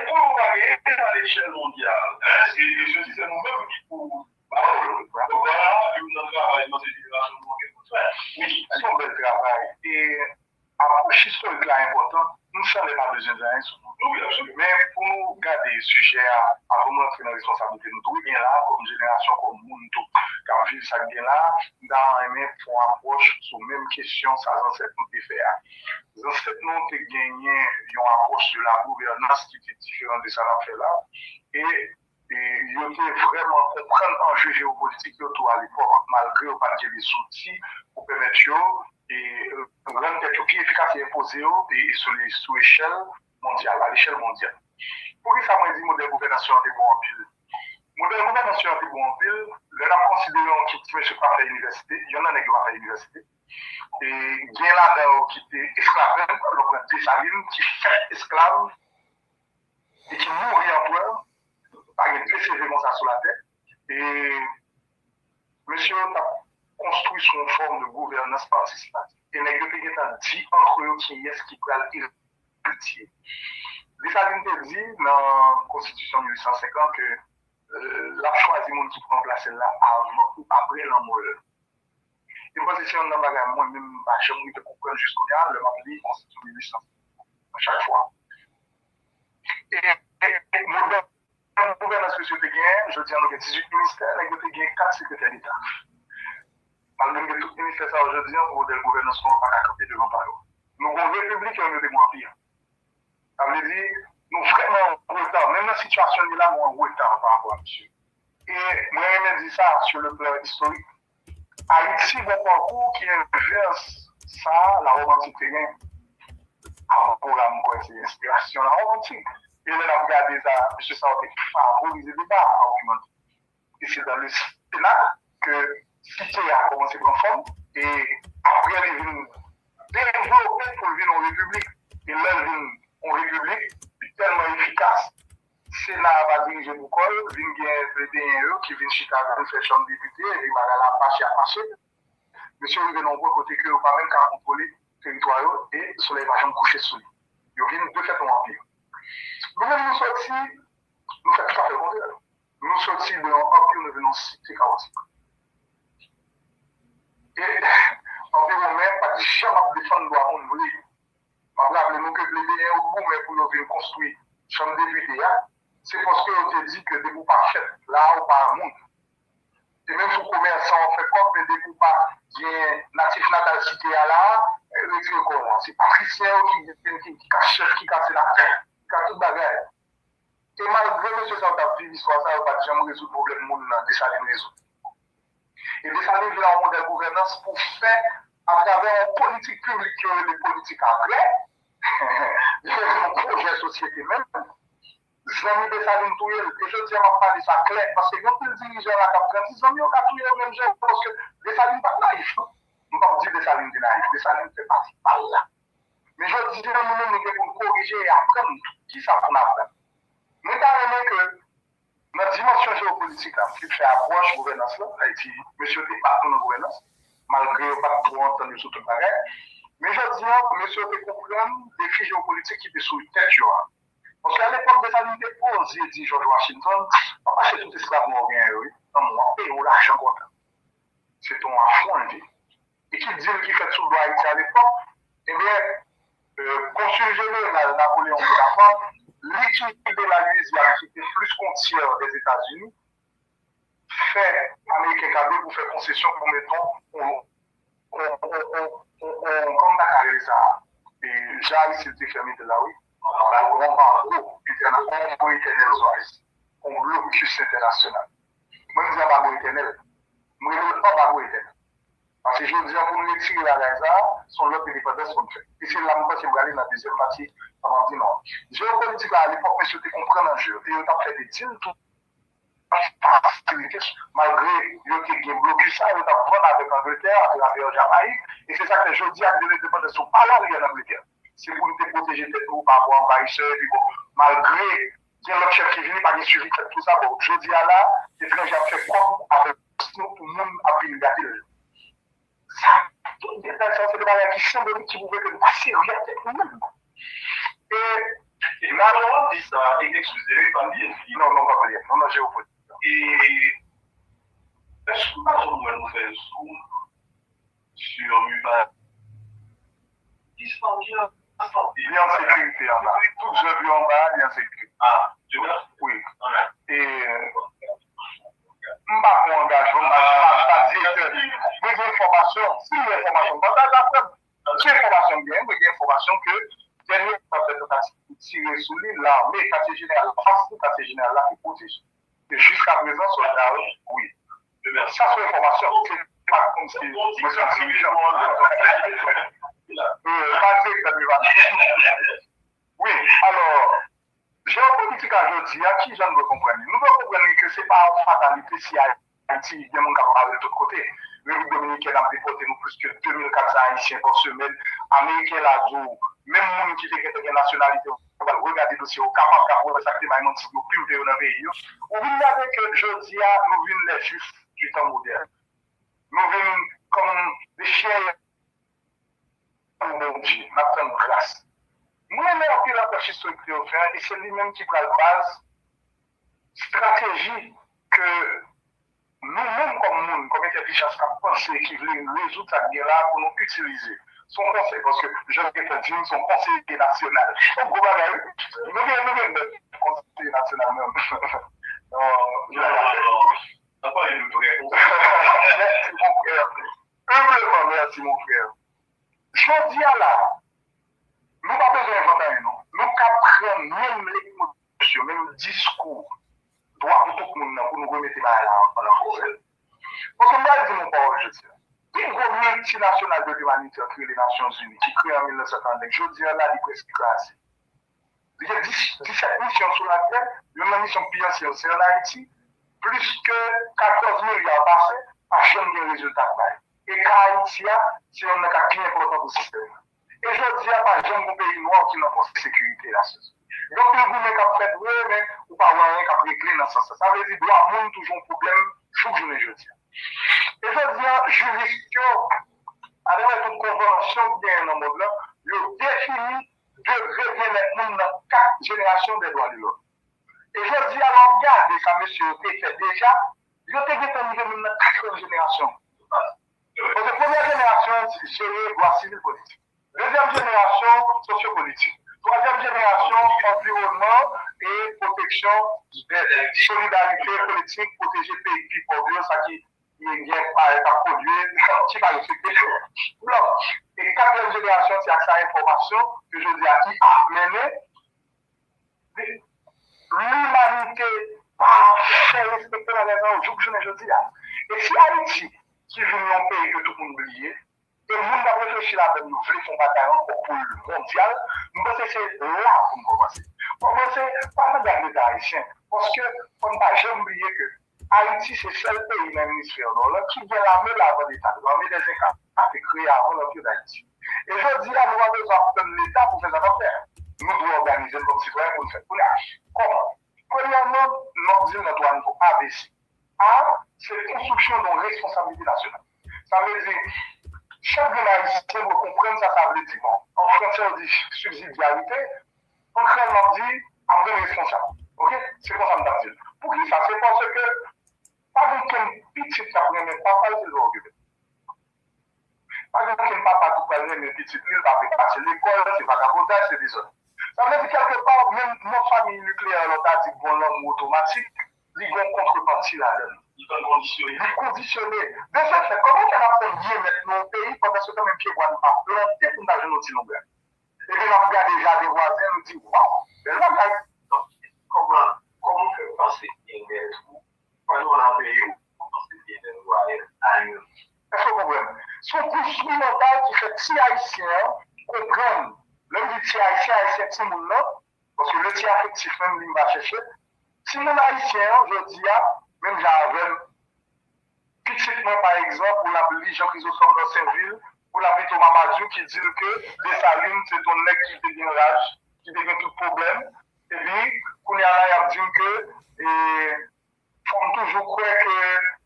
gagner à l'échelle mondiale, et ceci c'est nous-mêmes qui pouvons approche historique là important, nous ne savons pas besoin de rien sur nous. Mais pour nous garder le sujet à vraiment entrer dans la responsabilité, nous tous bien là, comme génération, comme monde, quand on vit ça bien là, nous avons aimé pour une approche sur la même question, ça nous ancêtres nous fait. Les ancêtres nous ont gagné une approche de la gouvernance qui était différente de ça qu'on fait là. Et ils ont vraiment comprendre l'enjeu géopolitique autour à l'époque, malgré le pas des outils pour permettre et rendre quelque chose qui est efficace et imposé et sur l'échelle mondiale, à l'échelle mondiale. Pour que ça m'a dit modèle gouvernance de bon en pile. Modèle gouvernance de bon en pile, là on considère que monsieur pas faire l'université, il y en a qui va faire l'université. Et il y a là qui était esclave, donc Dessalines qui fait esclave et qui mourit en toi, par une deux CV ça sur la tête. Et monsieur a construit son forme de gouvernance participative. Et les deux ont dit entre eux qui est-ce qui peut héritier. Dessalines te dit dans la Constitution 1850 que la choisi monde qui prend place là avant ou après la mort. Et moi, c'est un bagage, moi-même, je me comprends jusqu'au là, le mari Constitution 1850 à chaque fois. Et mon gouvernance que je te gagne, je dis en 18 ministères, je te gagne 4 secrétaires d'État. Malgré que tout ministère, ça aujourd'hui, on modèle gouvernance qu'on va camper devant Paris. Nous avons une république et on est moins pire. Ça veut dire, nous vraiment en retard, même la situation là, nous en retard par rapport à monsieur. Et moi, je dis ça sur le plan historique. Haïti, mon parcours qui inverse ça, la romantique terrain, à un programme, c'est l'inspiration, la romantique. Et là, on a regardé ça, M. Sarté favoriser le débat, argument. Et c'est dans le Sénat que Cité a commencé à prendre forme, et après, il vient développer pour venir en République. Et là, il vient en République, tellement efficace. Sénat va diriger le col, il vient PDNE qui vient Chicago faire chambre de député, et il va la passer à passer. Monsieur, il vient nombreux côté que vous pas même qu'à contrôler le territoire et sur les marchands couchés sous lui. Il vient de faire un empire. Nous sortis, nous faisons tout à fait le contraire. Nous sortis de l'empire, nous venons citer chaotique. Et environ même, pas de jamais défendre le droit, on voulait. Je rappelle nous que les BN au bout, mais pour nous venir construire chambre de député, c'est parce qu'on te dit que des coups pas faits là ou pas à monde. Et même pour commerçant, on fait comme mais des coups pas bien natif natal cité à là, retire comment. C'est Patricien qui casse la tête, qui casse tout bagage. Et malgré M. Santa vivre l'histoire, ça n'a pas jamais résoudre le problème monde Dessalines résout. Et Dessalines vient en modèle gouvernance pour faire, à travers une politique publique qui aurait des politiques après, il fait un projet société même. Zami Dessalines tout et je dis à parler ça clair, parce que quand il dirige la cap 36, Zami on a tout le même genre, parce que Dessalines n'est pas naïf. On ne peut pas dire Dessalines est naïf, Dessalines fait partie par là. Mais je dis à nous-mêmes, nous devons corriger et apprendre qui ça qu'on apprend. Nous avons que dans la dimension géopolitique, qui fait approche gouvernance, là, dit, monsieur n'est pas dans la gouvernance, malgré pas trop entendu sur tout le bagage. Mais je dis, monsieur peut comprendre les défis géopolitiques qui étaient sous le tête. Parce qu'à l'époque de Dessalines, posé, dit George Washington, on va acheter tout esclave moyen, oui, non, on paye l'argent content. C'est ton affront, et qui dit qu'il fait tout le droit Haïti à l'époque, eh bien, consul général Napoléon Bonaparte, l'équipe de la Louisiane, qui était plus frontière des États-Unis, fait Américain cadeau pour faire concession pour, mettons, comme Dakar, ça. Et Jacques, c'était fermé de là, oui. On blocus international. Moi, je dis pas éternel. Moi, je ne dis pas éternel. Parce que je dis pour nous tirer la Gaza, son lot d'indépendance qu'on fait. Et c'est là que je vais aller dans la deuxième partie. On dit non. Géopolitique, à l'époque, monsieur, tu comprends l'enjeu. Et on a fait des deals, tout. Malgré le blocus, on a vendu avec l'Angleterre, avec la Jamaïque. Et c'est ça que je dis à l'indépendance, on pas là, en Angleterre. C'est pour nous protéger de nous par rapport à envahisseurs. Malgré qu'il y a l'autre chef qui vient, pas de suivi, tout ça. Bon, je dis à là, les étrangers ont fait comme avec nous, tout le monde a pris une gâteau. Ça, tout c'est des manières qui symboliques qui pouvaient que nous passer rien nous-mêmes. Et Manon dit ça, et excusez, pas bien. Non, non, pas bien. Non, j'ai opposé. Et est-ce que nous allons faire sur Muba? Il est en sécurité en bas. Tout je vu en bas, il est en sécurité. Ah, oui. Et je ne pas pour engagement, je ne pas dire que j'ai des informations, si j'ai des informations, j'ai information bien, mais j'ai information que dernier tirer sous l'île, l'armée, quartier général, face au quartier général là, qui protège. Et jusqu'à présent, sur la oui. Ça, c'est l'information. C'est pas comme si je suis dirigeant. Oui, alors, géopolitique aujourd'hui, à qui j'en veux comprendre? Nous devons comprendre que ce n'est pas une fatalité si Haïti est capable de l'autre côté. Le République dominicaine a déporté nous plus que 2400 Haïtiens par semaine. Américain là, même les gens qui ont des nationalités, on va regarder le dossier, on est capable de faire ça, mais non, si nous plus dans le pays. On vient avec aujourd'hui, nous venons les juifs du temps moderne. Nous venons comme des chiens, mon Dieu, notre grâce. Moi, je la pêche historique et c'est lui-même qui prend la base, stratégie que nous-mêmes, comme intelligence, pensons qui veulent résoudre cette guerre-là pour nous utiliser. Son conseil, parce que je vais te dire, son conseiller national. Nous venons de conseiller national même. Non, pas une vraie. Merci, mon frère. Humblement, merci, mon frère. Je dis à là, nous n'avons pas besoin d'inventer, non. Nous apprenons même les émotions, même le discours, droit pour tout le monde, pour nous remettre là en la parce que moi, je dis mon parole, je dis. Il y a une grande multinationale de l'humanité qui les Nations Unies, qui crée en 1950. Je dis là, il est presque classé. Il y a 17 missions sur la Terre, une mission financière, c'est en Haïti, plus que 14 milliards passés, par chaîne de résultats. Et Haïti, c'est un cas qui est important pour le système. Et je dis à pas un pays noir qui n'a pas de sécurité là. Donc, le gouvernement qui a fait, oui, mais ou pas rien qui a réglé dans ce sens. Ça veut dire qu'il doit avoir toujours un problème chaque journée, je dis. Et je dis à juriste, avec toute convention qui est dans le monde là, il définit de revenir dans 4 générations des droits de l'homme. Et je dis alors, regardez ça, monsieur, fait déjà, il a été défini dans 4 générations. Parce que la première génération, c'est gérer droit civil politique. Deuxième génération, sociopolitique. Troisième génération, environnement et protection de solidarité politique, protéger le pays qui produit, ça qui vient pas produire, qui va respecter. Et quatrième génération, c'est accès à l'information que je dis à qui a mené l'humanité par faire respecter la raison au jour que je dis là. Et si Haïti, qui vient un pays que tout le monde oublie, et le monde a réfléchi là-dedans, nous voulons faire bataille encore pour le mondial, nous pensons que c'est là pour nous commencer. Pour commencer, pas mal d'États haïtiens, parce que, on n'a jamais oublié que Haïti, c'est le seul pays dans l'hémisphère nord qui vient l'armée avant l'État, l'armée des Incas a été créée avant l'Empire d'Haïti. Et je dis à nous, on a besoin de l'État pour faire ça affaire. Nous devons organiser comme citoyens pour le faire. Comment? Premièrement, nous disons notre niveau ABC. A, c'est la construction d'une responsabilité nationale. Ça veut dire, chaque haïtien doit comprendre ça, ça veut dire. En français, on dit subsidiarité. En créole, on dit après responsable. Ok? C'est comme ça que je dis. Pour qui ça? C'est parce que, pas de quel petit après, mais papa, c'est l'orgueil. Pas de quel papa tout parler, mais petit, il va faire passer l'école, c'est vagabondage, c'est des autres. Ça veut dire quelque part, même notre famille nucléaire, on a dit bon l'homme automatique, ils vont contrepartie là-dedans. Ils sont conditionnés. Ils sont conditionnés. De ce fait, comment on a fait bien maintenant au pays pendant ce temps même qui est pas planté pour nous notre nombre? Et puis on regarde déjà des voisins, nous dit waouh, c'est là comment on fait passer bien d'être quand on a payé, on pense bien d'être voyage. Est-ce que vous comprenez? Son couche mental qui fait si haïtien comprendre. L'homme dit si haïtien, c'est mon nom, parce que le tir affectif même, il va chercher. Si mon haïtien, je dis, même j'avais, petitement par exemple, pour l'appeler Jean-Chrysostome dans Saint-Ville, pour l'appeler Thomas Madjou qui dit que Dessalines, c'est ton mec qui devient rage, qui devient tout problème. Et puis, qu'on y a là, il a dit que, faut toujours croire que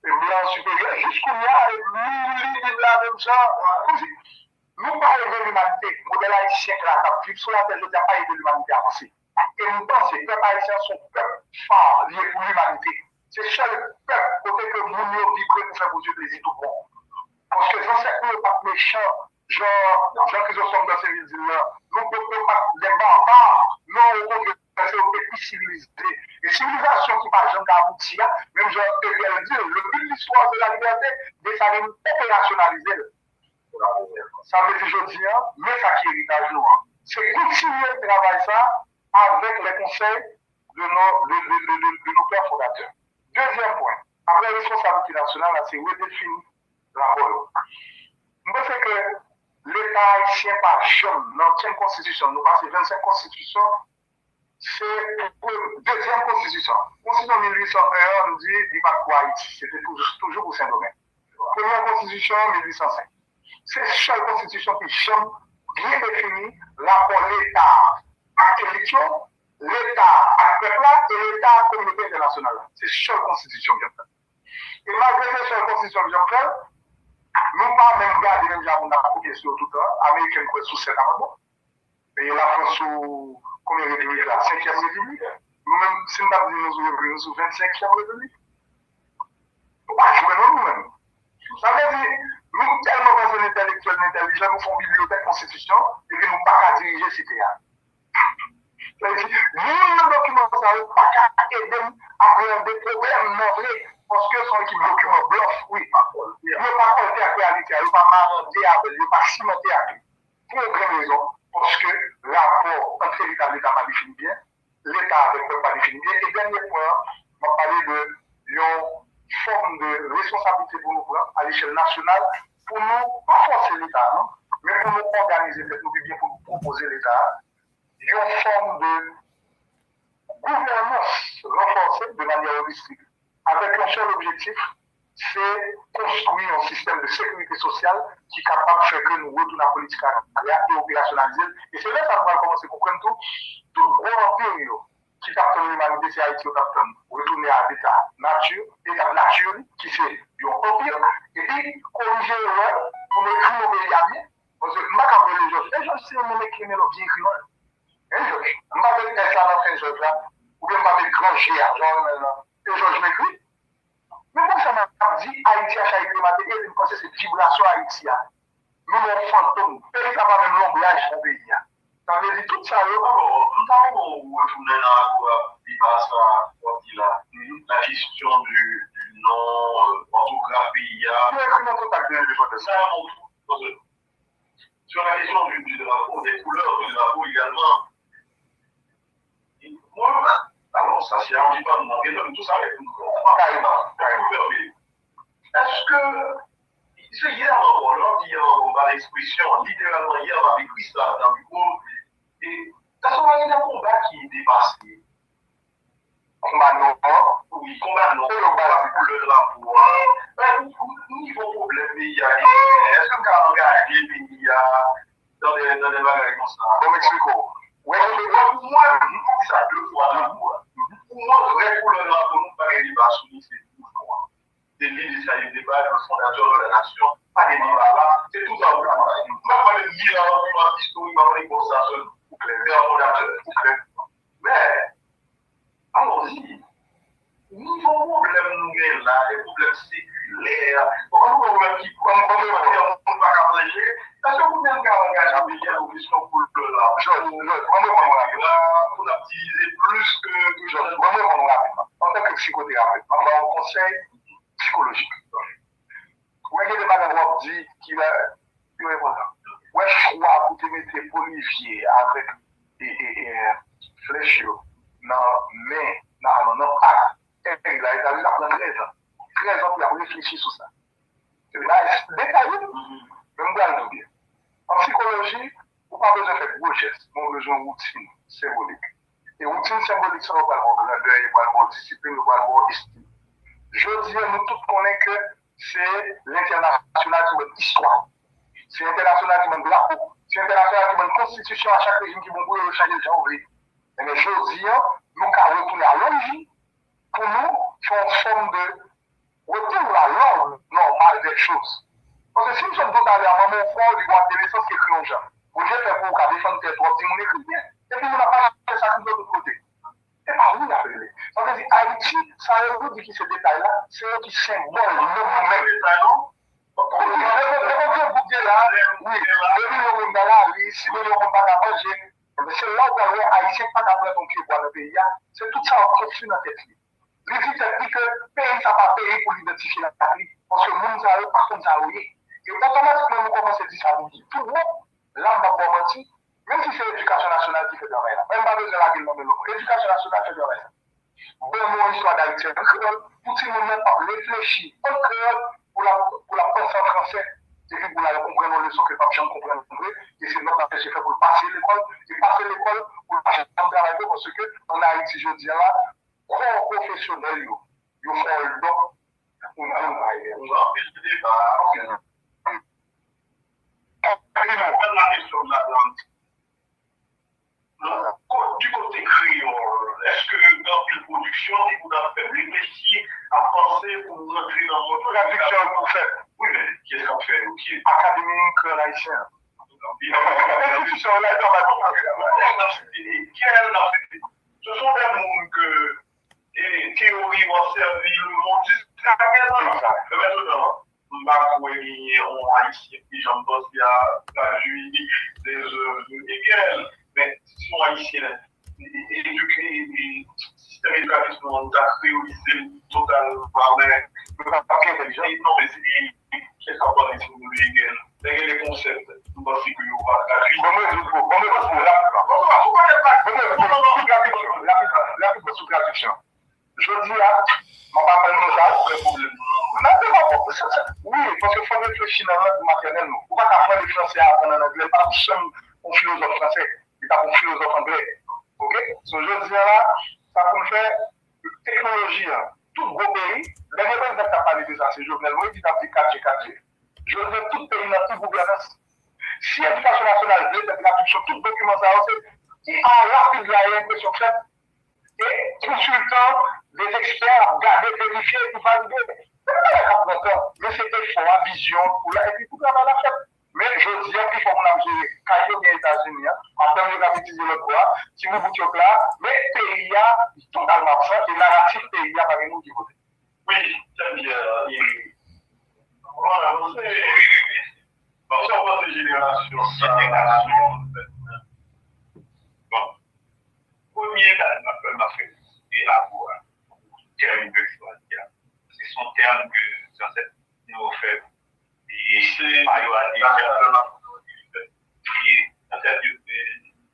les blancs supérieurs, jusqu'où il y a, nous, la même chose. Nous parlons de l'humanité, le modèle haïtien qui a vivre sur la terre, je ne dis pas de l'humanité avancée. Et nous pensons que les peuples haïtiens sont peuple fort lié pour l'humanité. C'est le seul peuple côté que nous vibrons pour faire vos yeux plaisir tout bon. Parce que les ancêtres ne sont pas méchants, Jean-Chrysostome dans ces villes-là, nous ne pouvons pas des barbares, non, au contraire, c'est un pays civilisé. Et civilisation qui par exemple aboutit, même Jean Péguel dit, le but de l'histoire de la liberté, Dessalines opérationnalisé. Ça veut dire, je dis, mais ça qui est héritage nous. C'est continuer de travailler ça avec les conseils de nos pères fondateurs. Deuxième point, après la responsabilité nationale, c'est redéfinir la rôle. Nous pensons que l'État haïtien par jeune, dans l'ancienne constitution, nous passons 25 constitutions, c'est pour deuxième constitution. Constitution 1801, nous dit, il n'y a pas de quoi Haïti, c'était toujours pour Saint-Domingue. Première constitution 1805. C'est la seule constitution qui chante bien définie rapport l'État à l'élection, l'État à peuple et l'État à la communauté internationale. C'est la seule constitution qui a fait. Et malgré cette seule constitution qui a fait, nous pas même garder même gens on a coupé sur tout le temps, américain quoi sous 7 amendements. Et la France sous combien de république là, 5e république. Nous-mêmes, si nous avons dit nous sous 25e république. Nous pas jouer nous-mêmes. Ça veut dire, nous tellement personnes intellectuelles, intelligentes, nous faisons bibliothèque constitution et que nous pas qu'à diriger CTA. Ça veut dire, nous, le document, ça ne pas qu'à aider à appréhender des problèmes non vrais. Parce que son équipe document bluff, oui, par contre. Il ne va pas compter à la réalité, il ne va pas m'arrêter avec, il ne va pas cimenter avec. Pour une grande raison, parce que le rapport entre l'État et l'État pas défini bien, l'État avec le peuple pas défini bien. Et dernier point, on va parler d'une forme de responsabilité pour nous à l'échelle nationale, pour nous, pas forcer l'État, non, mais pour nous organiser, nous bien pour nous proposer l'État, une forme de gouvernance renforcée de manière holistique. Avec un seul objectif, c'est construire un système de sécurité sociale qui est capable de faire que nous retournons à la politique et opérationnaliser. Et c'est là que ça va commencer à comprendre tout gros empire qui capte l'humanité, c'est Haïti qui capte retourner à l'état nature, qui c'est un empire, et puis corriger le pour écrire le pays à bien. Parce que je ne vais pas appeler les gens. Les gens, c'est un écrivain, bien écrivain. Je ne vais pas appeler ça dans un jeu là, ou bien je vais grand géant, genre, et Georges m'écrit. Mais comme ça m'a dit, Haïti a changé climatique, et parce que c'est vibration Haïti. Nous, nos fantômes, pays n'a pas même l'ombrage dans le pays. Ça veut dire tout ça. Alors, nous avons retourné la question du nom, orthographie. Sur la question du drapeau, des couleurs du drapeau également. Moi, alors ça, c'est un petit peu de tout ça avec nous. Est-ce que, c'est hier, on va l'expression, littéralement hier, on avait écrit ça dans le groupe, et ça il y a un combat qui est dépassé. Combat non, oui, combat non, le drapeau. Niveau problème, il y a est-ce que quand on regarde les pays dans des bagages comme ça, on m'explique. Oui, moi, je ça 2 fois. Pour moi, vrai pour le drapeau, nous, pas les débats soumis, c'est tout le temps. C'est l'idée, le débat, le fondateur de la nation, pas des débats là, c'est tout ça. On va pas le dire, on va historique, on va parler pour ça, c'est un fondateur, mais, allons-y. Niveau problème, nous là, les problèmes séculaires, on problème qui, comme on va pas capager, est-ce que vous n'avez pas engagé à payer l'opposition pour l'argent? Pour l'utiliser plus que je en tant que psychothérapeute, on a un conseil psychologique. Vous voyez des malheureux dit qu'il est important. Ouais, je crois que vous mettez Olivier avec des flèches mais non, il a établi la plan 13 ans. 13 ans pour réfléchir sur ça. C'est détaillé, mais on doit le dire. En psychologie, on n'a pas besoin de faire gros gestes, on a besoin de routine symbolique. Et routine symbolique, ça va pas le grandeur, il va le discipline, il va le estime. Je dis, nous tous connaissons que c'est l'international qui mène histoire. C'est l'international qui mène drapeau. C'est l'international qui mène constitution à chaque régime qui va bouger changer les gens oubliés. Mais je dis, nous allons retourner à l'origine pour nous faire une forme de retour à l'ordre normal des choses. Parce que si nous sommes tous allés à un moment fort, ils vont avoir des naissances qui écrivent aux gens. Vous devez faire pour qu'on défende tes droits, si on écrit bien. Et puis on n'a pas fait ça de l'autre côté. C'est pas vous l'avez fait. Ça veut dire Haïti, ça veut dire que ces détails-là, c'est eux qui symbolent nous-mêmes. Oui, millions de monde dans la rue, 6 millions de monde pas à manger. C'est là où les Haïtiens pas à prendre ton pied pour le pays. C'est tout ça en conflit dans tête. Les gens disent que le pays ça pas payé pour identifier la vie. Parce que le monde ça par contre ça oui. Et automatiquement nous commençons à dire ça nous dit tout le monde. Là on va pas mentir. Même si c'est l'éducation nationale qui fait de rien. Même pas besoin de la gueule dans l'eau. L'éducation nationale fait de rien. Bon mon histoire d'Haïti en créole. Pour tout le monde pas réfléchir en créole pour la pensée en français. C'est que pour la comprendre les leçons que pas gens comprennent. Et c'est notre affaire fait pour passer l'école. Et passer l'école pour la faire travailler parce que en Haïti je dis là. Corps professionnel, ils font le don pour nous travailler. On va plus de débat. La question de la langue. Du côté créole, est-ce que dans une production, il faudra faire réfléchir à penser pour nous entrer dans notre traduction pour faire? Oui, mais qu'est-ce qu'on fait? Académie créole haïtien. Institution là, dans ma ce sont des mondes que et théorie vont servir le monde jusqu'à présent. Maintenant, on haïtien, puis j'en pense qu'il y a la juillet, des œuvres de Miguel, mais si on haïtien, éduqué, le système éducatif, on a créolisé totalement, mais pas intelligent. Non, mais c'est ça, pas les Miguel. Les concepts, on va figurer au bas. Je dis là, on va prendre nos âges. Oui, parce qu'il faut réfléchir dans la langue maternelle. On ne va pas apprendre le français à apprendre en anglais. Pas un philosophe français, il pas un philosophe anglais. Ok? So, je dis là, ça pour faire technologie. Tout gros pays, les gens qui ont parlé de ça, c'est Jovenel Moïse qui a dit 4G, 4G. Je veux tout pays dans toute gouvernance. Si l'éducation nationale veut être gratuite sur tout document, ça qui en rapide là, il y a une question faite. Et consultant des experts, garder, vérifier, et valider. Mais c'était fort, la vision, et puis tout le monde l'a fait. Mais je dis qu'il faut qu'on a géré. Quand il y a aux États-Unis, en termes de utiliser le droit, si vous vous là, mais pays a totalement absent, et la narrative pays a par nous qui vote. Oui, c'est bien. Voilà, bon, ça va de génération. Bon, premier, m'a fait et avoir terme de choix. C'est son terme que nous fait. Et c'est pas déjà.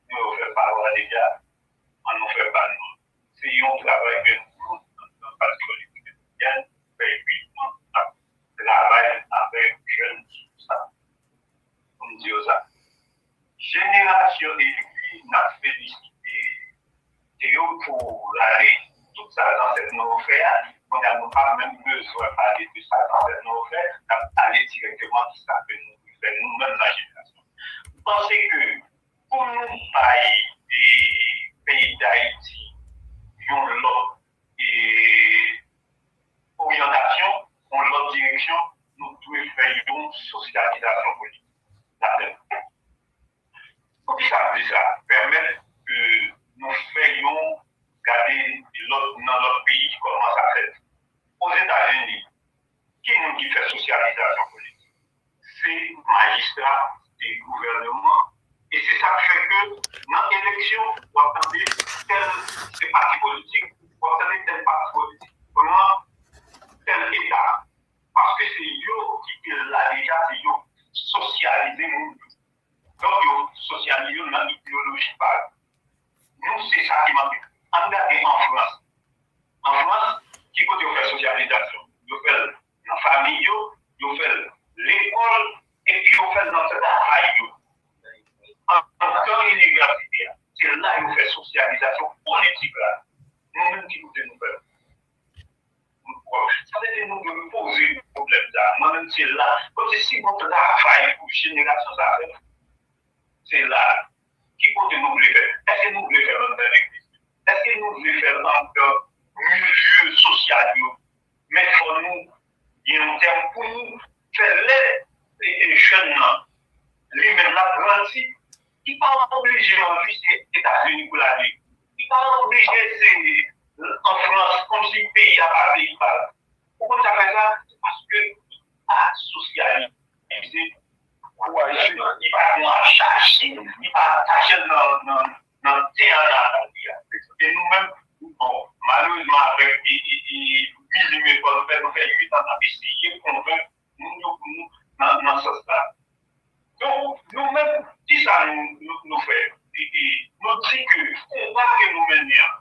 Nous fait pas déjà. On ne fait pas nous. Si on travaille avec nous, dans le parti politique, travaille avec jeunes, ça. On dit ça. Génération élue n'a félicité Théo pour l'année, tout ça dans cette nouvelle affaire. On n'a pas même besoin de parler de ça dans cette nouvelle affaire, d'aller directement sur ça que nous faisons nous-mêmes la génération. Vous pensez que pour nous, des pays d'Haïti, ils ont l'autre orientation, ont l'autre direction, nous devons faire une socialisation politique. Pour ça, permettre que nous fassions garder l'autre dans notre pays comment ça fait. Aux États-Unis, qui nous fait socialisation politique? C'est magistrats, c'est gouvernement. Et c'est ça qui fait que dans l'élection, on attendait tel parti politique, on attendait tel parti politique. Comment tel État. Parce que c'est eux qui là déjà, c'est eux socialiser le monde. Donc, ils socialisent dans l'idéologie. Nous, c'est ça qui manque. On regarde en France. En France, qui côté on fait socialisation? Ils fait la famille, ils fait l'école, et puis ils fait notre travail. Dans l'université, c'est là qu'ils fait socialisation politique. Nous-mêmes qui nous faisons. Ça veut dire nous de poser le problème là. Moi-même, c'est là. Comme si on travaille pour génération, ça fait. C'est là. Qui compte nous voulons faire? Est-ce que nous voulons faire dans l'église? Est-ce que nous voulons faire dans le milieu social? Mais pour nous, il y a un terme pour nous faire les jeunes, les mêmes là, grandir. Ils ne sont pas obligés en juste aux États-Unis pour la vie. Ils ne sont pas obligés en France, comme si le pays a pas pays. Pourquoi ça fait ça? Parce que à socialiser, il va chercher, il va attacher dans le terrain. Et nous-mêmes, bon, malheureusement, avec les nous fait 8 ans d'essayer qu'on veut nous dans ce stade. Donc, nous-mêmes, si ça nous fait, nous dit que on va que nous menons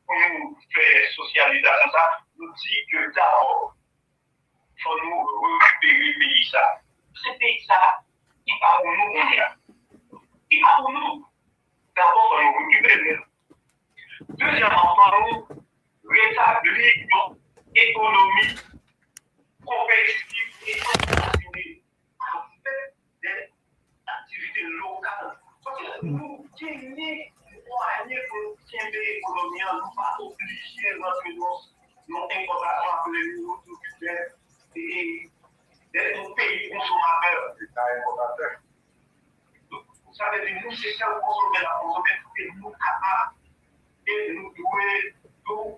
pour nous faire socialisation, ça, nous dit que d'abord, il faut nous récupérer le pays ça. Ce pays ça, il va pour nous, il va pour nous. D'abord, il faut nous récupérer. Deuxièmement, il faut nous rétablir notre économie compétitive et continuer à faire des activités locales. Parce que nous gagnons moyens pour faire l'économie, nous ne sommes pas obligés de rentrer dans nos importations pour les nouveaux producteurs et d'être un pays consommateur. Vous savez, nous, c'est ça, nous consommer la consommer, et nous capables, et nous devons tout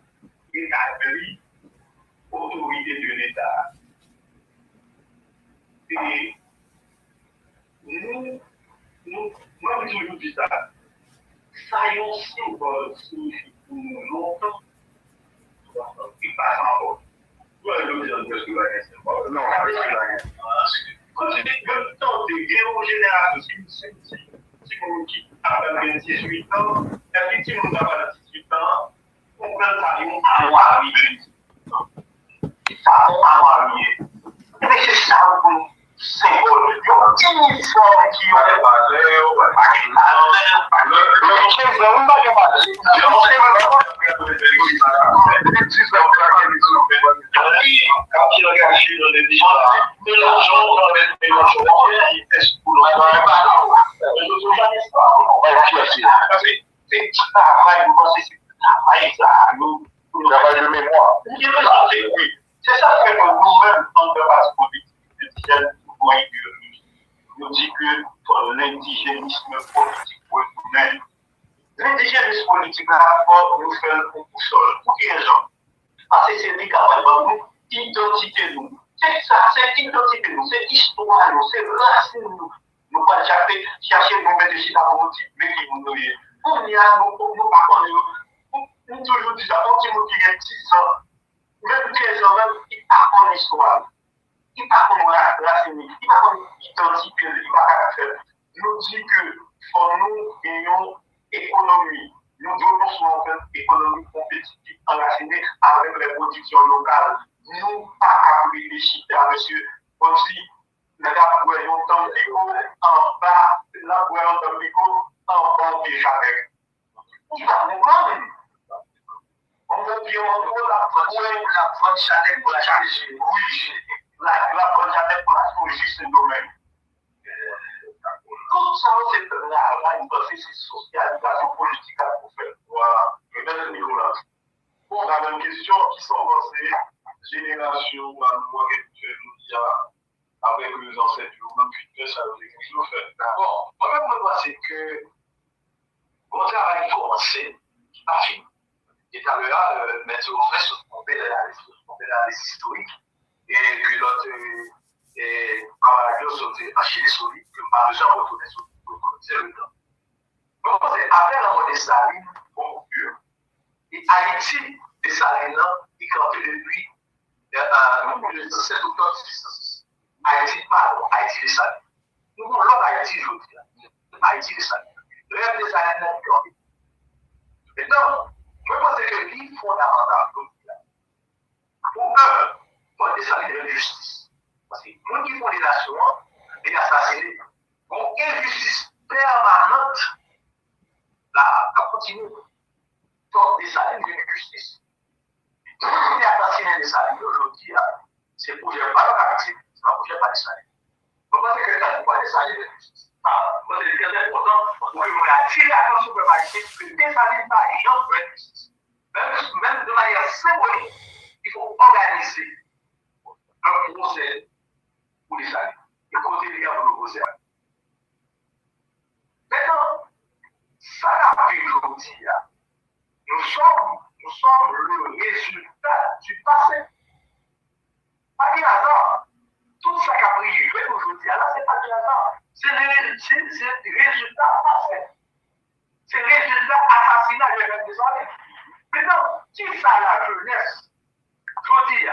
rétablir l'autorité de l'État. Et nous, moi, je vous dis ça, ça y est aussi, signifie pour nous longtemps, il passe encore. Non, quand tu dis que le temps de guerre génération, si on qui a 18 ans, et puis si on a 18 ans, on prend ça, on a moins arrivé. Ça, on a moins arrivé. Mais c'est ça pour nous. Symbole. Il y a un uniforme qui est c'est ça que nous-mêmes, en base politique, nous dit que l'indigénisme politique pour nous-mêmes. L'indigénisme politique, nous fait un boussole. Pour quelle raison? Parce que c'est capable de nous identité nous. C'est ça, c'est identité nous, c'est histoire nous, c'est racine nous. Nous ne pouvons pas chercher nous mettre ici dans nos types, mais qui nous nourrit. On y a, nous, par contre, nous toujours disons, on dit qui a 10 ans, même 15 ans, même, il part en histoire. Il part en racine, il part en identité, il part en faire. Nous dit que pour nous, ayons économie. Nous devons faire une économie compétitive enracinée avec les productions locales. Nous, pas à réfléchir à monsieur, aussi, la voyons dans le en bas, la voyons dans le en bas des jardins. Il va nous prendre. On veut bien encore la bonne chaleur pour la charger. Oui, la bonne chaleur pour la charger, c'est le domaine. Tout ça, c'est là, une processus socialisation politique à faire. Voilà, peut-être ce niveau-là. Bon, on a une question qui sont lancées, génération, avec les ancêtres, ça veut dire qu'il faut faire. Bon, moi, c'est que mon travail commencé, pas fini. Et à l'heure, mais on fait ce qu'on fait l'analyse historique, et puis l'autre, en radio, c'était Achille Solide, que par besoin de retourner sur le temps. Donc, après la mort de Staline, on coupure. Et Haïti, de Staline, il campait depuis le 17 octobre 1966. Haïti, pardon, Haïti de Staline. Nous voulons Haïti, je vous dis, Haïti de Staline. Le rêve de Staline, on campait. Maintenant, je pense que le livre fondamental, pour un, moi, de Staline, de justice. Parce que les gens qui font des nations, les assassinés, ont une injustice permanente, là, à continuer. Donc, des salines de justice. Tout ce qui est assassiné des salines aujourd'hui, c'est pour ne pas le caractère, c'est pas pour ne pas les salines. Donc, parce que quand on parle des salines de justice, c'est très important pour que l'on attire l'attention de l'humanité que des salines, par exemple, pour la justice. Même de manière symbolique, il faut organiser un procès pour les salines. Et côté lié pour le procès. Maintenant, ça a pris aujourd'hui. Nous sommes le résultat du passé. Pas du hasard. Tout ça qui a pris aujourd'hui, là, ce n'est pas du hasard. résultat parfait. C'est résultat assassinat de jeunes désolés. Maintenant, si ça la jeunesse, je dis,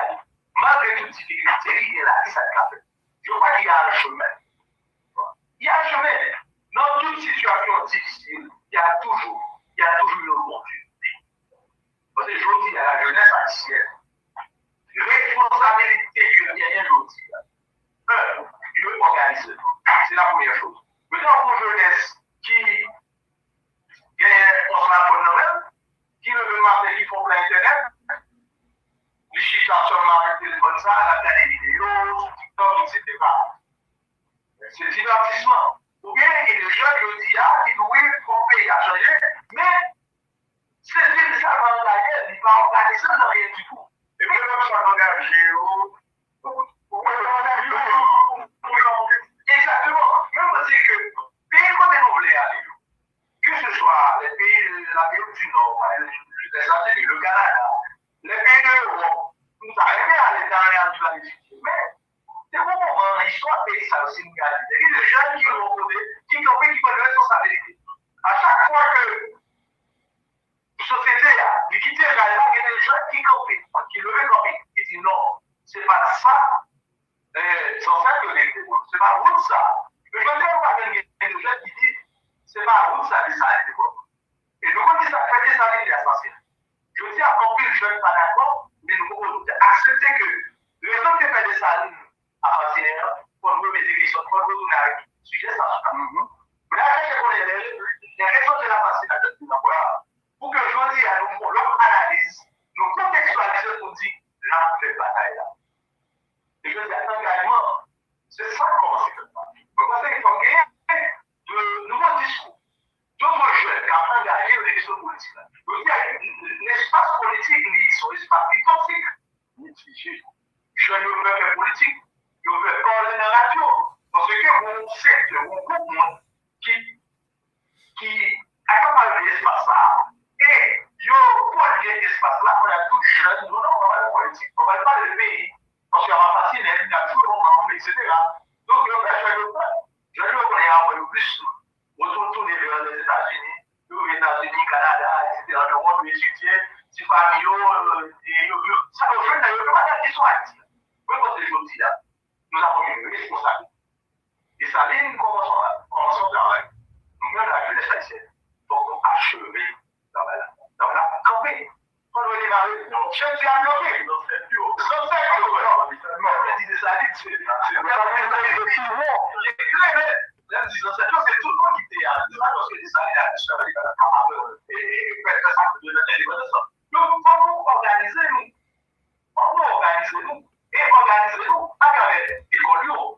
malgré toute difficulté, il est là, qui ça fait. Je crois qu'il y a un chemin. Il y a un chemin. Dans toute situation difficile, il y a toujours une opportunité. Parce que je dis à la jeunesse haïtienne, responsabilité que vient aujourd'hui. Il veut organiser. C'est la première chose. Maintenant, pour jeunesse qui gagne un smartphone nouvelle, qui ne veut pas faire qu'ils font plein Internet, les chiffres seulement avec le téléphone, ça, la vidéo, TikTok, etc. C'est divertissement. Ou bien, il y a des jeunes qui doivent compter à changer, mais c'est ça dans la guerre, il ne va organiser dans rien du tout. Et puis, même ça engagé, exactement. Même c'est que, pays côté nous voulons aller, que ce soit les pays de l'Amérique du Nord, les États-Unis, le Canada, les pays de l'Europe, nous arrivons à aller dans les difficultés. Mais, c'est bon moment, l'histoire pays, ça aussi nous gagne. C'est les jeunes qui ont posé, qui comprennent qu'ils prennent responsabilité. À chaque fois que la société a quitté le Canada, il y a des jeunes qui comprennent, qui levaient comme qui disent non, c'est pas ça. Sans ça que c'est pas route ça. Mais je ne sais pas qu'il y a des gens qui disent c'est pas route ça, c'est ça. Et nous, quand ça fait des années, il y a ça. Je dis à compris le jeune pas d'accord, mais nous devons accepter que les gens qui font des salines à fascinaire, pour nous mettre des questions, pour nous retourner avec le sujet, ça. Mais là, je connais les raisons de la fascination. Pour que je dise à nous, leur analyse, nous contextualiser pour dire là, les batailles là. Et je dis à l'engagement, c'est ça qu'on sait comme ça. Vous pensez qu'il faut gagner de nouveaux discours. D'autres jeunes qui ont engagé les questions politiques. Je veux dire, l'espace politique, c'est un espace toxique. Je ne veux pas faire politique. Je veux parler de la radio. Parce que mon secteur, mon groupe, qui accapare l'espace là, et il y a pas l'espace là, on a tout jeune, nous n'avons pas de politique, on ne va pas le pays. Parce qu'il y a un fasciné, il y a toujours un moment, etc. Donc, je vais le plus retourner vers les États-Unis, les États-Unis, Canada, etc. Le monde étudier, si famille, ça au jeu d'ailleurs, pas la question haïtienne. Même quand je dis là, nous avons une responsabilité. Et ça vient, commençons travail. Nous venons de la jeunesse haïtienne. Donc, achever dans la campagne. Quand on est marié, je suis à bloquer. C'est tout le monde qui était à donc, comment organiser-nous? Et organiser-nous à travers l'école,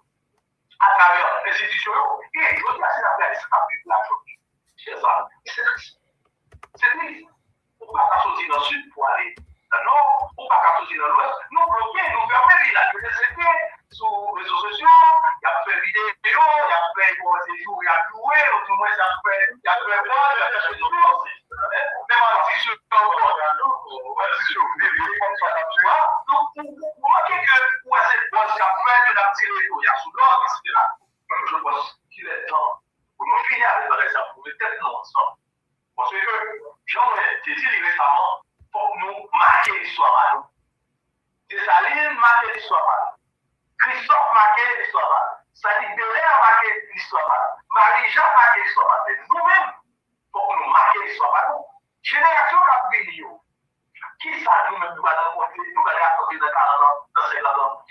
à travers les institutions, et je veux passer la place à plus de la chose. C'est triste. On ne peut pas sortir dans le sud pour aller dans le nord, on ne peut pas sortir dans l'ouest. Nous bloquer, nous fermer, la jeunesse était sur les réseaux sociaux, il y a fait vidéo, il y a fait des jours, il y a joué, au moins il y a fait il y a fait des choses. Même en tissu, donc, pour marquer que pour cette boîte, il y a fait de la télé, il y a sous l'ordre, etc. Même je pense qu'il est temps pour nous finir avec ça, pour peut-être non ensemble. Parce que, j'ai dit récemment, il faut nous marquer l'histoire à nous. Desaline marquer l'histoire à nous. Christophe marquer l'histoire à nous. Sadi Belair marquer l'histoire à nous. Marie-Jean marquer l'histoire à nous. Nous-mêmes, il faut nous marquer l'histoire à nous. Génération qui qui ça nous-mêmes nous allons monter, nous allons raconter dans 40 ans, dans 50 ans.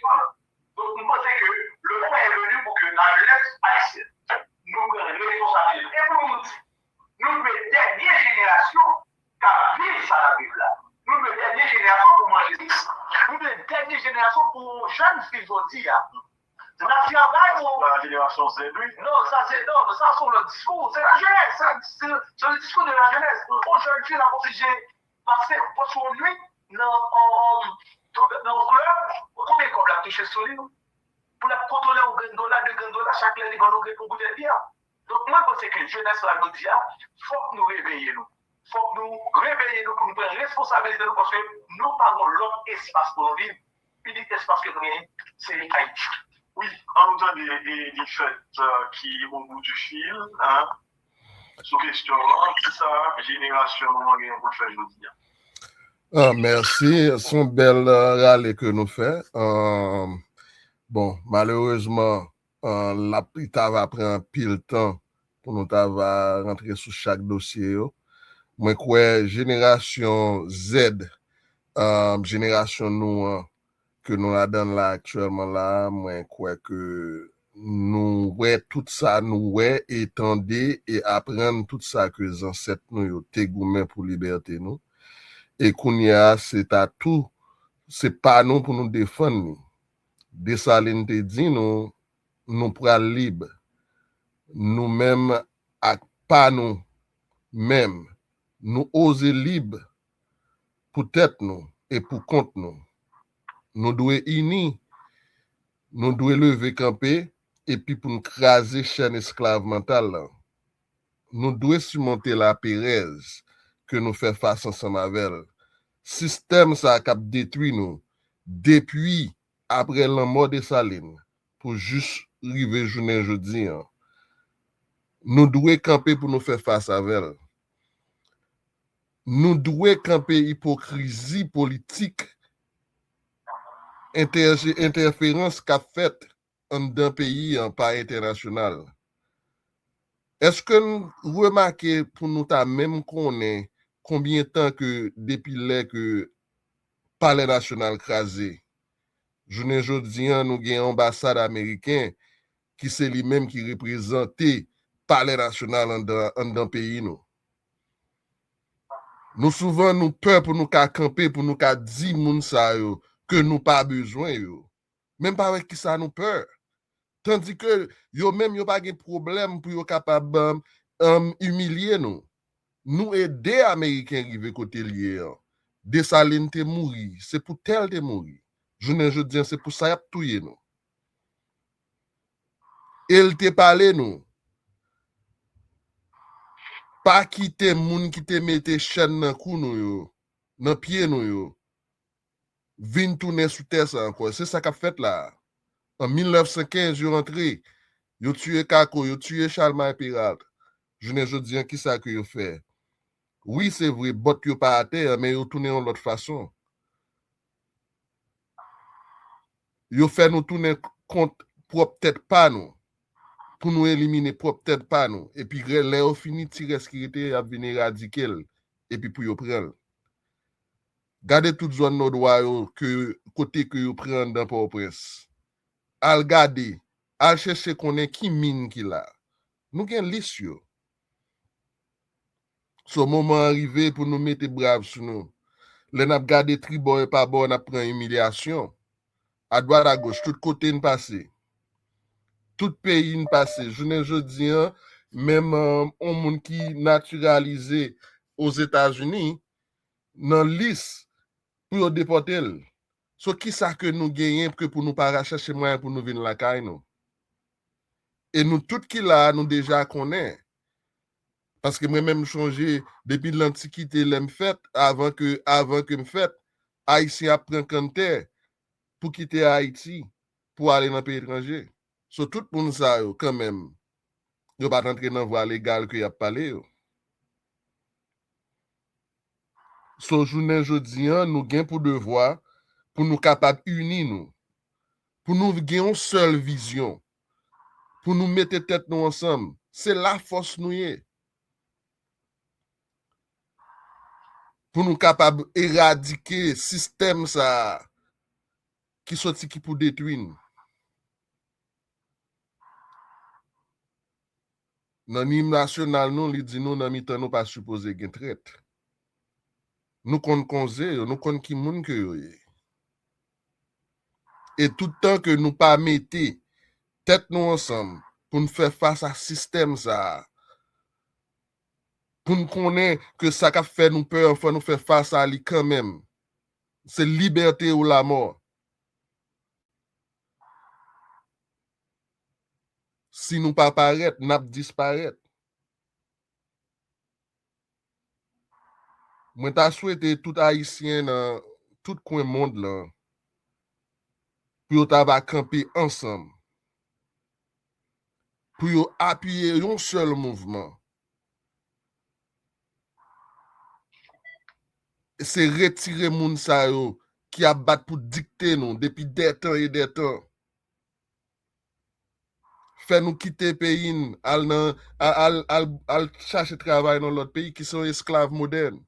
Donc, nous pensons que le moment est venu pour que la jeunesse haïtienne nous prenne responsabilité. Et pour nous dire, nous, les dernières générations, car vivre ça la Bible là. Nous, les dernières générations pour manger. Nous, les dernières générations pour jeunes filles aujourd'hui. La génération Z, oui. Non, ça c'est le discours, c'est la jeunesse, c'est le discours de la jeunesse. Aujourd'hui, la configée, parce que pour lui, dans le club, combien qu'on l'a touché sur lui, pour la contrôler au gandola, chaque année, il va nous goûter bien. Donc, moi, je pense que la jeunesse là nous dit, il faut que nous réveillions. Il faut que nous réveillions pour nous prendre responsabilité parce que nous parlons l'autre espace pour nous vivre. L'unique espace que nous avons, c'est Haïti. Oui, en temps des fêtes qui vont au bout du fil, hein, sous question, c'est ça, génération, on va faire aujourd'hui. Ah, merci, son bel râle que nous fait. Bon, malheureusement, la plita va prendre pile temps pour nous va rentrer sous chaque dossier. Moi, quoi, génération Z, génération nous, que nous la donne là actuellement là, moi, quoi que nous, ouais, tout ça, nous, ouais, étendez et apprendre tout ça que les ancêtres nous, yo, te gourmet pour liberté nous. Et qu'on y a, c'est à tout, c'est pas nous pour nous défendre. Dessalines te dit, nous pral libre. Nous-mêmes, pas nous, même, nous oser libre pour tête nous et pour compte nous. Nous devons unis, nous devons lever camper et puis pour nous craser chaîne esclave mentale. Nous devons surmonter la pérèse que nous faisons face ensemble avec elle. Système ça a détruit nous depuis après la mort de Saline pour juste arriver journée jeudi. Nous devons camper pour nous faire face avec elle. Nous devons camper hypocrisie politique, interférence qu'a fait dans pays pas international. Est-ce que nous remarquez pour nous même connaître combien de temps que depuis que palais national crasé, journée jeudi nous avons une ambassade américaine qui c'est lui-même qui représentait palais national dans le pays nous. Nous souvent nous peur pour nous camper pour nous dire moun sa yo que nous pas besoin yo. Même pas avec qui ça nous peur. Tandis que yo même yo pas de problème pour yo capable humilier nous. Nous aider américains rive côté lié. Dessalines te mouri, c'est pour tel te mouri. Je dis c'est pour ça y a touyer nous. Il te parlé nous. Pas quitter moun qui te mette chaîne dans cou nou yo, dans pied nou yo. Vin tourner sous terre ça encore. C'est ça qu'a fait là. En 1915, yo rentré, yo tué Kako, yo tué Charlemagne Pirate. Je ne dis qui ça que yo fait. Oui, c'est vrai, bot yo pas à terre, mais yo tourné en l'autre façon. Yo fait nous tourner contre propre tête pas nous. Pour nous éliminer propre tête pas nous. Et puis, là, au fini, tirer ce qui était à venir éradiquer. Et puis, pour yo prendre. Gardez toute zone nord que côté que yo prend dans Port-au-Prince. Al garder, al chercher connaît qui mine qui là. Nous gen liste yo. Ce moment arrivé pour nous mettre brave sur nous. Le n'a gardé tribord et pas bon n'a prend humiliation. À droite à gauche, tout côté nous passé. Tout pays nous passé. Je dis même un monde qui naturalisé aux États-Unis dans liste pour déporter. So qui ça que nous gagnons que pour nous pas chercher moyen pour nous venir la caille nous. Et nous tout qui là nous déjà connaît. Parce que moi même changé depuis l'antiquité l'aime fait avant que me fait Haïtien apprend canter pour quitter Haïti pour aller dans le pays étranger. So tout le monde ça quand même. Yo pas rentrer dans voie légale que y a parlé. So journée jodi nous gain pour devoir pour nous capables unis nous. Pour nous gagner une seule vision. Pour nous mettre tête nous ensemble. C'est la force nous y. Pour nous capables éradiquer système ça qui sorti qui pour détruire. Dans l'hymne national nous li dit nous dans mi-temps nous pas supposé gen traite. Nous connaissons konze, nous connaissons qui moun que yo. Et tout le temps que nous pas mettez tête nous ensemble pour nous faire face à système ça. Pour nous connaître que ça qu'a fait nous peur, enfin nous faire face à lui quand même. C'est liberté ou la mort. Si nous pas paraître, nous disparaître. Moi t'ai souhaité tout haïtien dans tout coin monde là pour ta va camper ensemble pour appuyer un seul mouvement. C'est retirer moun sa yo qui a battu pour dicter nous depuis des temps et des temps. Fait nous quitter le pays, al chercher travail dans l'autre pays qui sont esclaves modernes.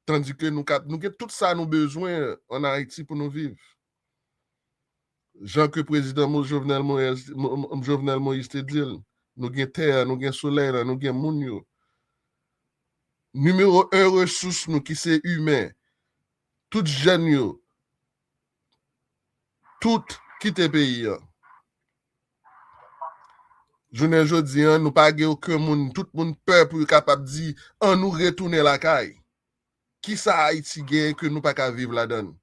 Tandis que nous avons tout ça nous besoin en Haïti pour nous vivre. Jean que président Jovenel Moïse te dit, nous avons terre, nous avons soleil, nous avons moun yo. Numéro 1 ressource nous qui c'est humain. Tout jeune yo. Tout quitte le pays. Je ne dis nous pas aucun monde, tout le monde peur pour capable de dire on nous retourner la caille. Qui ça Haïti gagne que nous pas qu'à vivre là-dedans?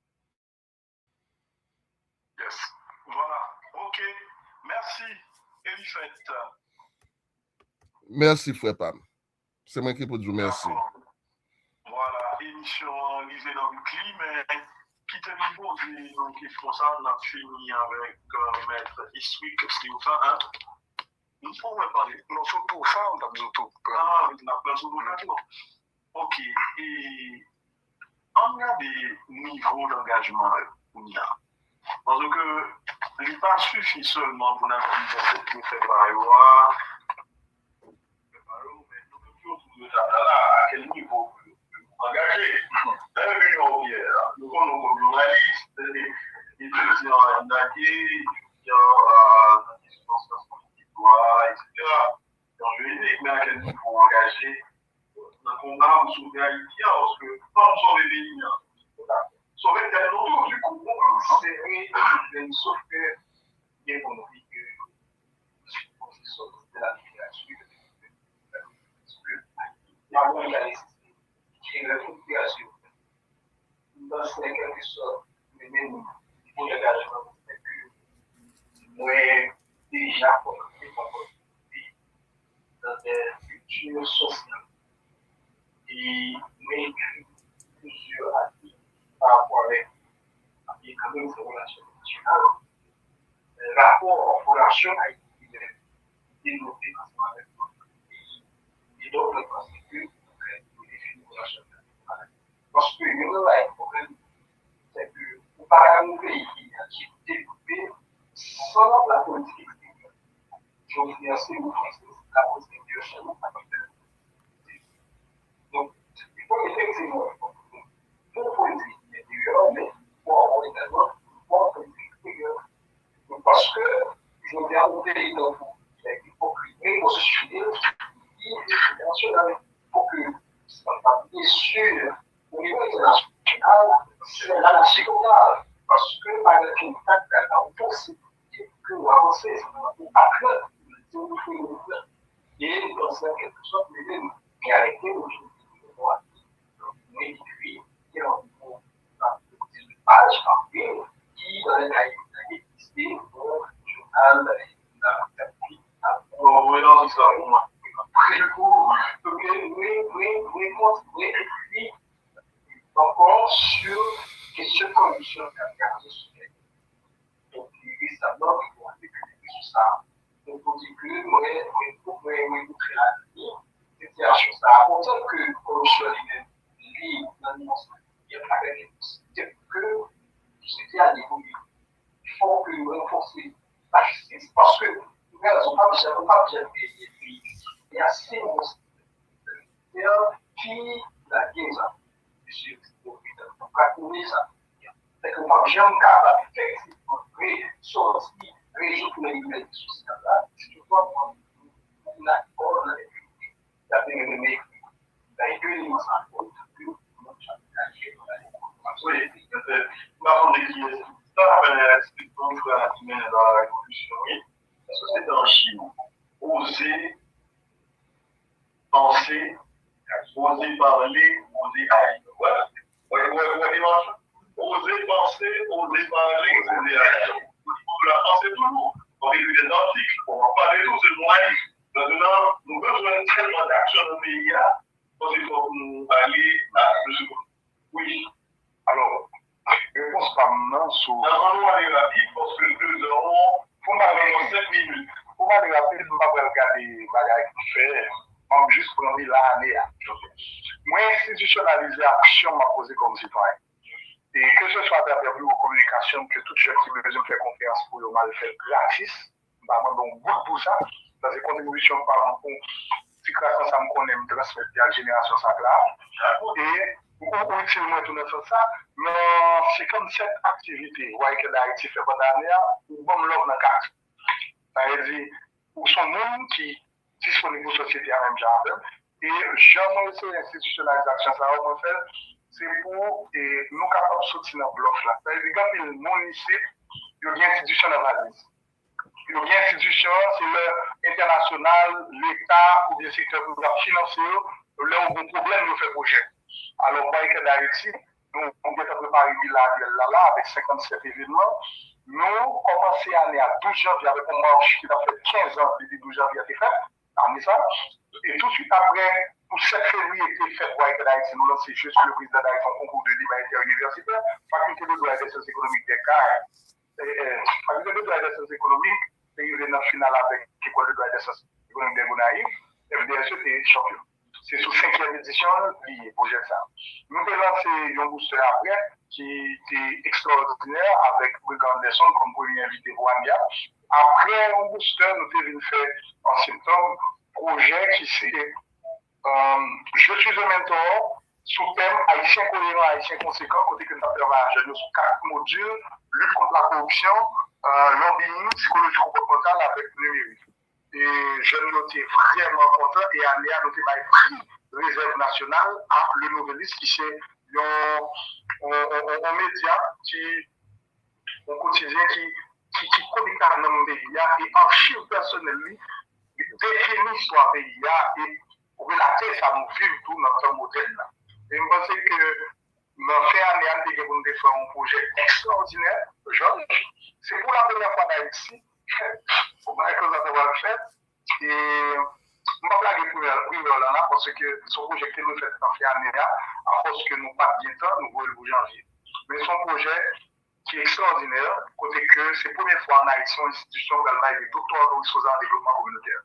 Yes. Voilà. OK. Merci, Elifet. Merci, frère Pam. C'est moi qui peux dire merci. Voilà. Émission lisée dans le climat. Qui te pose une question ça, on a fini avec Maître Historique, c'est où ça, hein? Il faut me parler. Non, surtout ça, on a besoin de tout. Ah, on a besoin de tout. OK. Et on a des niveaux d'engagement qu'on a. Parce que il n'est pas suffit seulement pour nous faire par à quel niveau engager. Nous sommes journalistes, étudiants en etc. Donc, je vais dire, mais à quel niveau engager dans le combat pour sauver Haïti, parce que comme sauver les pays, sauver les autres, du coup, c'est une sauver bien compris que c'est la littérature. Il y a un organisme qui est la population. Dans quelque sorte, le même niveau d'engagement que moi, déjà, dans des cultures sociales. Et mais plusieurs avis par rapport avec quand même ces relations internationales. Le rapport en relation a été développé ensemble avec notre pays. Et donc, je pense que nous définissons les relations internationales. Parce que nous avons un problème, c'est que nous parlons d'un pays qui est développé sans la politique extérieure. Je vous dis assez, vous pensez que la politique extérieure chez nous n'a pas fait. Donc, il faut effectivement, pour politique intérieure, mais pour avoir également pour politique extérieure. Parce que je viens au pays dans il faut priver, positionner, et national, pour que ça ne soit pas sûr au niveau international, c'est la nationale. Parce que par le contact, on peut que nous avancer, on pas clair, et dans cette quelque sorte, mais arrêter aujourd'hui. Mais puis, il y a un niveau de page par qui, dans les cas, existé pour le journal, oui, non, c'est ça, moi. Du coup, oui, écrit encore sur question de conditions cardiovasculaires. Donc, ça donne pour sur ça. Donc, on dit que, oui, la vie, c'est-à-dire ça. Pourtant que, comme je l'ai dit, il y a pas de possibilité que c'était à niveau. Il faut que nous renforcions la justice parce que nous n'avons pas bien payé. Il y a 6 mois qui la guerre, monsieur, donc, on a ça. C'est que moi, j'ai un cas effectivement sorti, résoudre les limites sociales là. Je dois prendre un accord avec la PNM. La PNM, ça compte que nous sommes engagés dans la oui, c'est donc la révolution, oui. Parce que c'est en Chine. Oser penser, oser parler, oser agir. Voilà. Oser penser, oser parler, oser agir. Il faut la penser toujours. On écrit des articles, on va parler tout, c'est journaliste. Maintenant, nous avons besoin tellement d'action dans le pays, parce qu'il faut nous aller à plus. Oui. Alors, je pense pas maintenant sur. Nous allons aller rapide parce que nous aurons fondamentalement 5 minutes. Pour moi, les rapide, je ne vais pas regarder les bagages qu'on fait, juste pour nous l'année. Moi, institutionnaliser l'action m'a posé comme citoyen. Et que ce soit à travers vos communications, que tout ce qui besoin de faire confiance pour le mal faire gratis, bah, moi, donc, beaucoup pour ça, dans les contributions par rapport si grâce ça me connaît, me transmettre à la génération ça là. Et, ou utilement tout dans ça, mais c'est comme cette activité, vous voyez que l'Haïti fait pendant l'année, ou bon, l'offre dans le cadre. Ça veut dire, ou son monde qui disponible pour la société à même genre. Et jamais cette institutionnalisation, ça va faire, c'est pour nous capables de sortir dans le bloc là. Ça veut dire, quand le monde ici, il y a une institution dans la vie. Il y a une institution, c'est l'international, l'État ou bien le secteur financier, là où on a un problème, nous fait projet. Alors, on voit que d'Haïti, nous avons préparé là avec 57 événements. Nous commençons l'année à 12 janvier avec un marche qui a fait 15 ans depuis 12 janvier a été fait, ça. Et tout de suite après, pour 7 février, a été fait pour d'Haïti, nous lançons juste le président d'Haïti en concours de débat interuniversitaire, faculté de droit et des sciences économiques des CAR, faculté de droit et des sciences économiques, c'est une finale avec l'école de droit et des sciences économiques des Gonaïves, FDSE était champion. C'est sous 5e édition, le projet ça. Nous avons lancé un booster après, qui était extraordinaire, avec Brigham Anderson comme premier invité Rwanda. Après un booster, nous avons fait en septembre un projet qui c'est Je suis un mentor sous thème haïtien cohérent, haïtien conséquent, côté que nous avons sur 4 modules, lutte contre la corruption, lobbying, psychologie comportementale avec le numérique. Et je notais vraiment content et à l'année, nous avons pris réserve nationale à le Nouvelliste qui c'est un média un quotidien qui connecte à notre pays et archive personnel définit l'histoire pays et relater ça nous vivre tout notre modèle là. Et je pense que nous fait année que nous faire un projet extraordinaire, Georges. C'est pour la première fois d'Haïti. Pour moi, que nous avons fait. Et je ne vais pas blaguer pour là parce que son projet que nous faisons en année à force que nous pas bien temps, nous voulons le janvier. Mais son projet qui est extraordinaire, côté que c'est la première fois en Haïti, une institution qui a des doctorats en développement communautaire.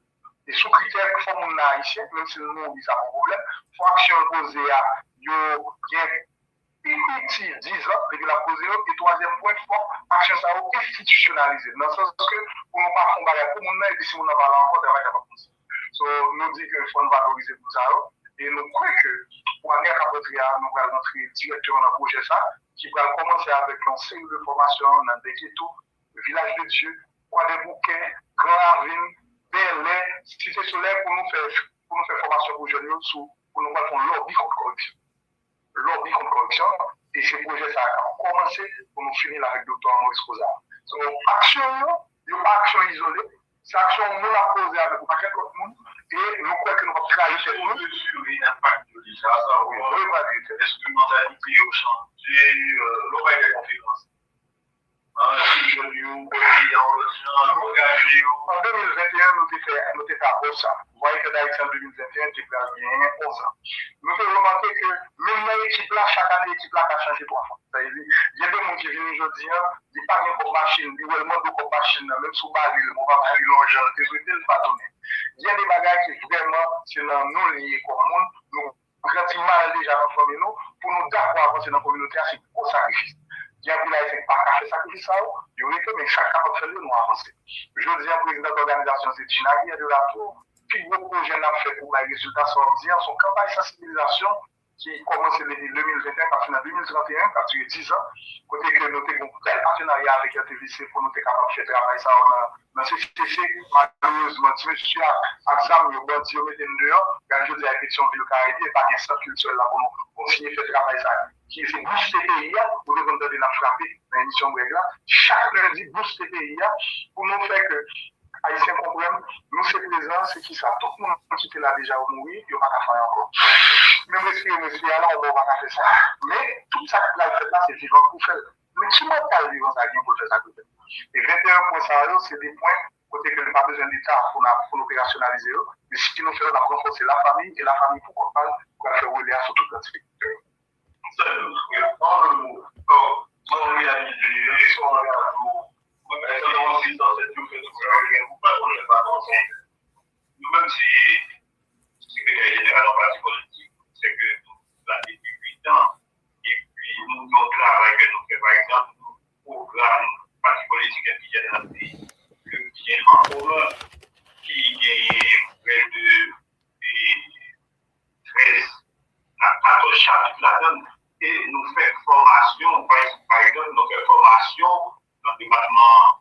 Et sous critère que faut mon haïtien, même si nous on dit ça pas problème, faut action posée à yo bien petit 10 ans depuis la posée et troisième point faut action ça institutionnaliser dans le sens que pour nous pas fond bagarre pour mon et puis si on en parle encore ça va capable penser. So nous dit que faut nous valoriser tout ça et nous croyons que pour année à nous allons rentrer directement dans le projet ça qui va commencer avec un cycle de formation dans des ghettos, le village de Dieu, Croix des Bouquets, Grand Ravine, Berlin, Cité Soleil pour nous faire formation pour jeunes pour nous faire un lobby contre corruption. Lobby contre corruption, et ce projet ça a commencé pour nous finir avec le Dr. Maurice Rosa. Donc, action, il n'y a pas action isolée, c'est action nous la poser avec un paquet d'autres monde, et nous croyons que nous allons travailler sur nous. L'impact de l'État, oui, l'instrumentalité au chantier, l'oreille des conférences. En 2021, nous avons fait à ça. Vous voyez que d'Haïti en 2021, tu peux bien 11 ans. Nous avons remarqué que même l'équipe là, chaque année, l'équipe là a changé 3 fois. Il y a des gens qui viennent aujourd'hui, ils ne parlent pas de machine, ils veulent pas de machine, même sous baril, on va parler de l'argent, ils ne pas donner. Il y a des bagages qui vraiment, c'est dans nous liés comme monde, nous grandissons mal déjà dans la famille, pour nous d'accord avancer dans la communauté, c'est un gros sacrifice. Il y a des pas à faire sacrifice, il y aurait que, mais chacun va faire nous avancer. Je dis à président de l'organisation, c'est Ginari de la Tour, puis le projet n'a fait pour les résultats sortir, son campagne de sensibilisation qui commence en 2021, qui finit en 2031, qui a duré 10 ans, côté que nous avons un tel partenariat avec la TVC pour nous être capables de faire travailler ça dans ce CCC, malheureusement, si monsieur a examiné le bon Dieu, mettez nous dehors, quand je dis la question de l'Ukraïne, et pas un centre culturel là pour nous continuer à faire travailler ça. Qui est boost TPI, pour nous donner la frapper dans l'émission Breg là, chaque lundi boost TPI pour nous faire que Haïtien problème, nous c'est présent, c'est qui ça, tout le monde qui était là déjà au mourir, il n'y a pas qu'à faire encore. Même monsieur, là, on ne va pas faire ça. Mais tout ça que là, c'est vivant pour faire. Mais qui m'a pas vivant ça pour faire ça? Et 21 points, c'est des points côté que nous n'avons pas besoin d'État pour nous opérationnaliser. Mais ce qui nous fait, on a renforcé la famille, et la famille, pourquoi pas, pour faire rouler sur toute la suite. C'est le mot. On réalise, on regarde, on Maintenant, si dans cette nouvelle vous pas on n'est pas dans nous-mêmes, c'est secrétaire général en parti politique, c'est que nous l'avons depuis 8 ans, et puis nous travaillons que nous faisons, par exemple, nous programmes parti politique qui viennent dans le pays, le bien en commun, qui est près de 13 à 14 chapitres là-dedans, et nous faisons formation, par exemple, nous faisons formation dans le département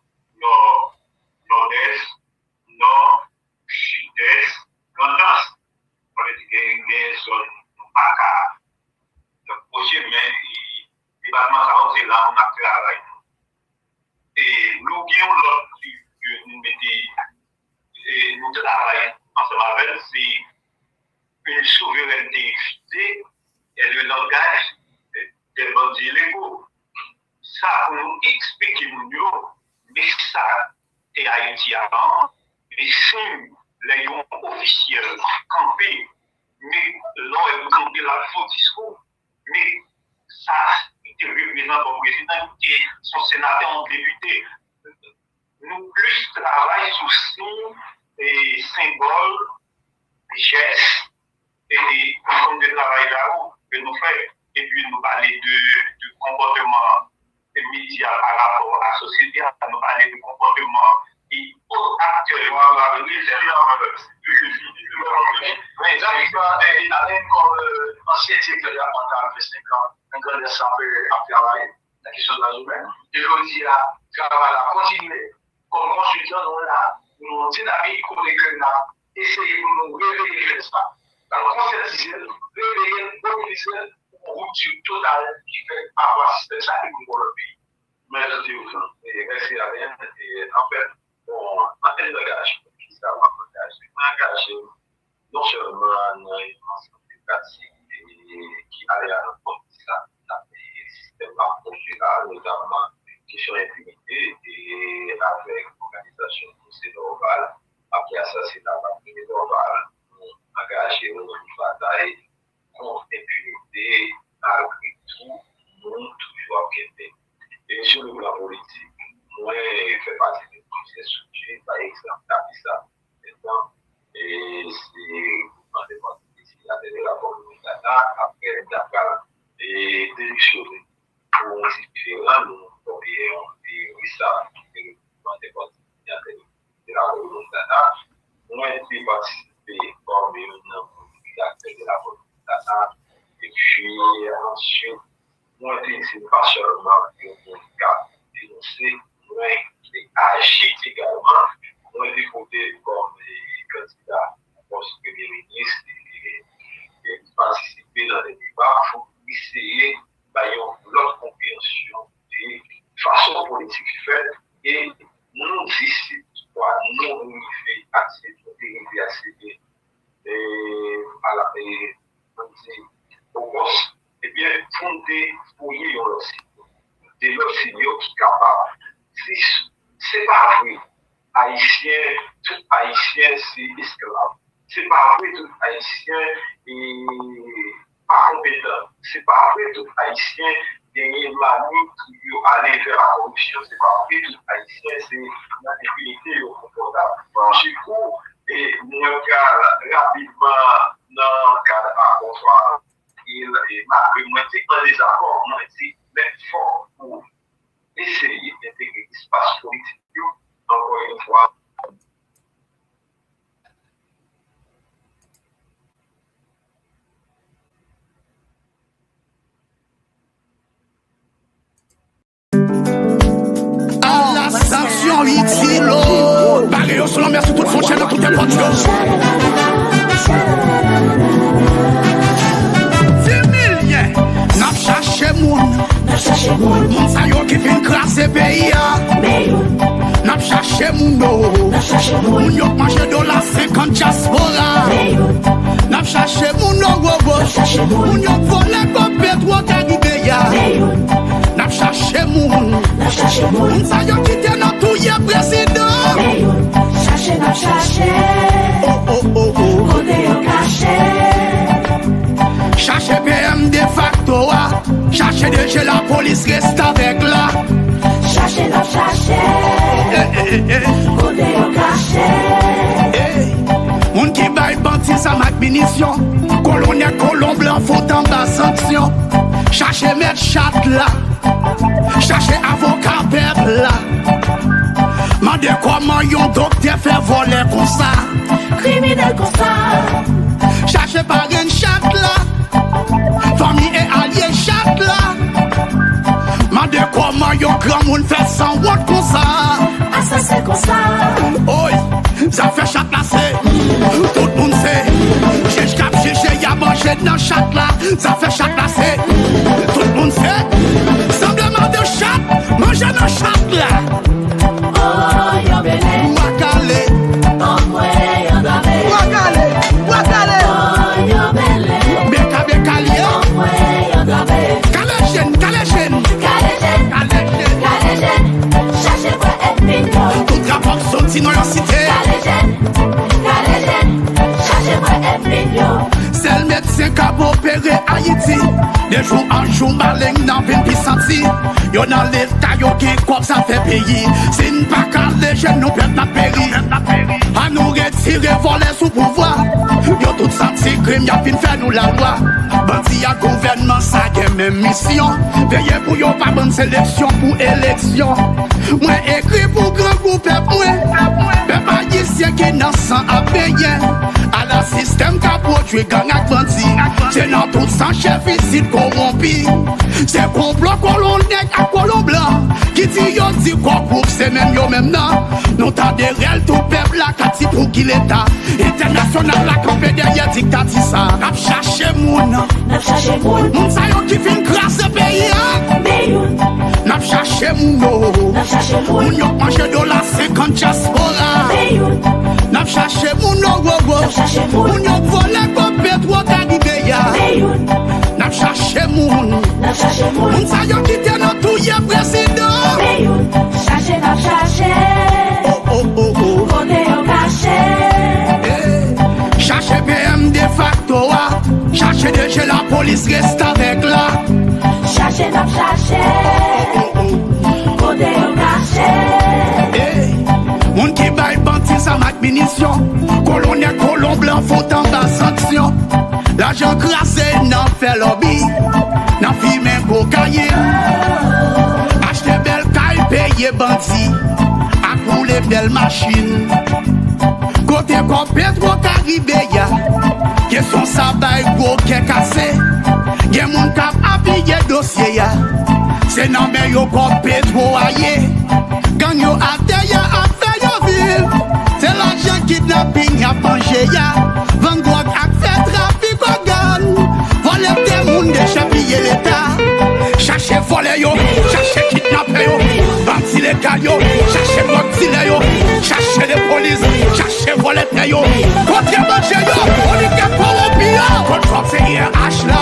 Nord-Est, Nord, Sud-Est, Grand-Est. On a dit qu'il y a une zone PACA. Donc, aussi, mais le département, c'est là où on a travaillé. Et nous avons l'autre que nous travaillons ensemble avec, c'est une souveraineté fixée et le langage des bandits légaux. Ça, pour nous expliquer nous, mais ça, c'est Haïti avant, mais si les officiels campés, mais l'on est campé la faux discours, mais ça, il représente le président et son sénateur en député. Nous plus travaillons sur signes et symboles, gestes, et comme de travail là-haut que nous faisons, et puis nous parler du comportement des médias par rapport à la société, nous parler du comportement et actuellement la comme ancien directeur départemental de 5 ans, un grand décembre à travailler la question de la humaine. Et je dis là, travail à continuer. Comme consultant, nous là, nous dynamique, nous essayer de nous réveiller ça. Alors, conscientiser, réveiller, mobiliser une rupture totale qui fait avoir assistance à le pays. Merci beaucoup. Et merci à rien. Et en fait, en termes d'engagement, qui ça va m'engager non seulement dans une santé pratique qui allait à l'encontre de ça, mais système consulat, notamment question d'impunité et avec l'organisation de Orval, après assassinat de Orval, engagé dans une bataille contre l'impunité, malgré tout, nous toujours enquêtés. Et sur le plan politique, moi, je fais partie de plusieurs structures, par exemple, Capisa, maintenant, et c'est en défense ici, la délégation de Ghana, après Dakar, et délicieusé. Pour différents, nous avons dit ça, en défense de la Ghana. Moi, j'ai participé comme un acteur de la Ghana, et puis ensuite, moi, c'est pas seulement un cas dénoncé, mais agit également. Moi, j'ai voté comme candidat au poste de Premier ministre et participer dans les débats pour essayer d'avoir l'autre compréhension de façon politique faite et nous ici, nous fait accéder à la au poste. Eh bien, fonder, fouiller des signaux qui sont capables. Si c'est pas vrai, tout haïtien, c'est esclave. C'est pas vrai, tout haïtien est pas compétent. C'est pas vrai, tout haïtien est manie qui aller vers la corruption. C'est pas vrai, tout haïtien, c'est l'impunité au comportable. Du coup, et nous rapidement dans le cadre à bonsoir. Et malgré moi, c'est un désaccord, moi, c'est mettre fort pour essayer d'intégrer l'espace politique, encore une fois. À la station Itilo, Paris, sur la mer, sur toute frontière, dans toutes les portes. N'a cherché moun sa yo qui fin classer pays n'a cherché moun yo manger $50 diaspora n'a cherché moun yo volé comme pétrole Kadoubeya n'a cherché moun sa yo qui te n'a tout yé président n'a cherché côté yo caché chercher PM de facto, chercher DG la police reste avec là. Chercher, cherchez mettre chat là, cherchez avocat peuple là. Mandez comment yon docteur fait voler comme ça, criminel comme ça. Cherchez pas un chat là, famille et alliés chat là. Mandez comment yon grand monde fait sans vote comme ça, assassin comme ça. Oi, ça fait chat là c'est, tout le monde sait. J'ai cap cherché y'a mangé dans chat là, ça fait chat là c'est, tout le monde sait. Semblement de chat, manger dans chat là. Oh, yo belé. Wakale. Oh, ouais, yo dabé. Wakale. Oh, yo belé. Beka beka lié. Oh, ouais, yo dabé. Kalejene. Calégène. Kalejene. Calégène. Cherchez quoi être mignon. Tout rapport sorti dans la cité. Calégène. Cherchez quoi être mignon. C'est le médecin qui a opéré Haïti. De jour en jour, malin n'a pas pu sentir. Y'en a l'état, y'en qui comme ça fait payer. C'est une pas qu'à les jeunes nous perdent la péri. À nous retirer, voler sous pouvoir. Y'en tout senti crime, y'a fin fait nous la loi. Bandi à gouvernement, ça y est même mission. Veillez pour y'en pas bonne sélection pour élection. Moi écrit pour grand groupe, moi. Peuple haïtien qui n'a sans à payer. À la système qui a produit gang à bandi. C'est dans tout sans chef ici corrompu. C'est complot colon nègre à colon blanc. Qui dit yo dit quoi groupe, c'est même yo même non. Nous t'as des réels tout peuple là, kati pour qui l'état. International la campé derrière dictat ça. Rap chercher moun. N'a cherché moun. Moun sa yo qui fin grâce pays. Beyoun. N'a cherché moun. N'a cherché moun. Moun yo mange dollar 50 diaspora. Beyoun. N'a cherché moun. N'a cherché moun. Moun yo volé comme pétro Caribéa. Beyoun. N'a cherché moun. N'a cherché moun. Moun sa yo qui te nan touye président. Beyoun. Cherchez, n'a cherché. Oh. Côté au cachet. Cherchez PM de facto. Cherchez déjà la police reste avec là. Cherchez, n'a cherché. Côté au cachet. Moun qui baille bâti sa munition. Colonel colon blanc faut en bas sanction. L'argent crassé n'en fait lobby. N'en fit même cocaïne. Acheter belle caille payer bandit. A couler belle machine. Côté comme Petro Caribéa. Qui son sabay gros qui cassé. Gen moun kap appuyer dossier ya. C'est non mais yo comme Petro aye. Gang yo ate ya affaire yo vive. C'est l'argent kidnapping a mangé ya. Van Gogh a fait trafic au gang. Voler des moun d'échapper l'état. Cherchez voler yo, cherchez kidnapper yo. Bâti les gars yo, cherchez bloquer yo. Cherchez les polices, cherchez voler yo. Contre manger yo, on y a corrompu yo. Contre c'est hier H là.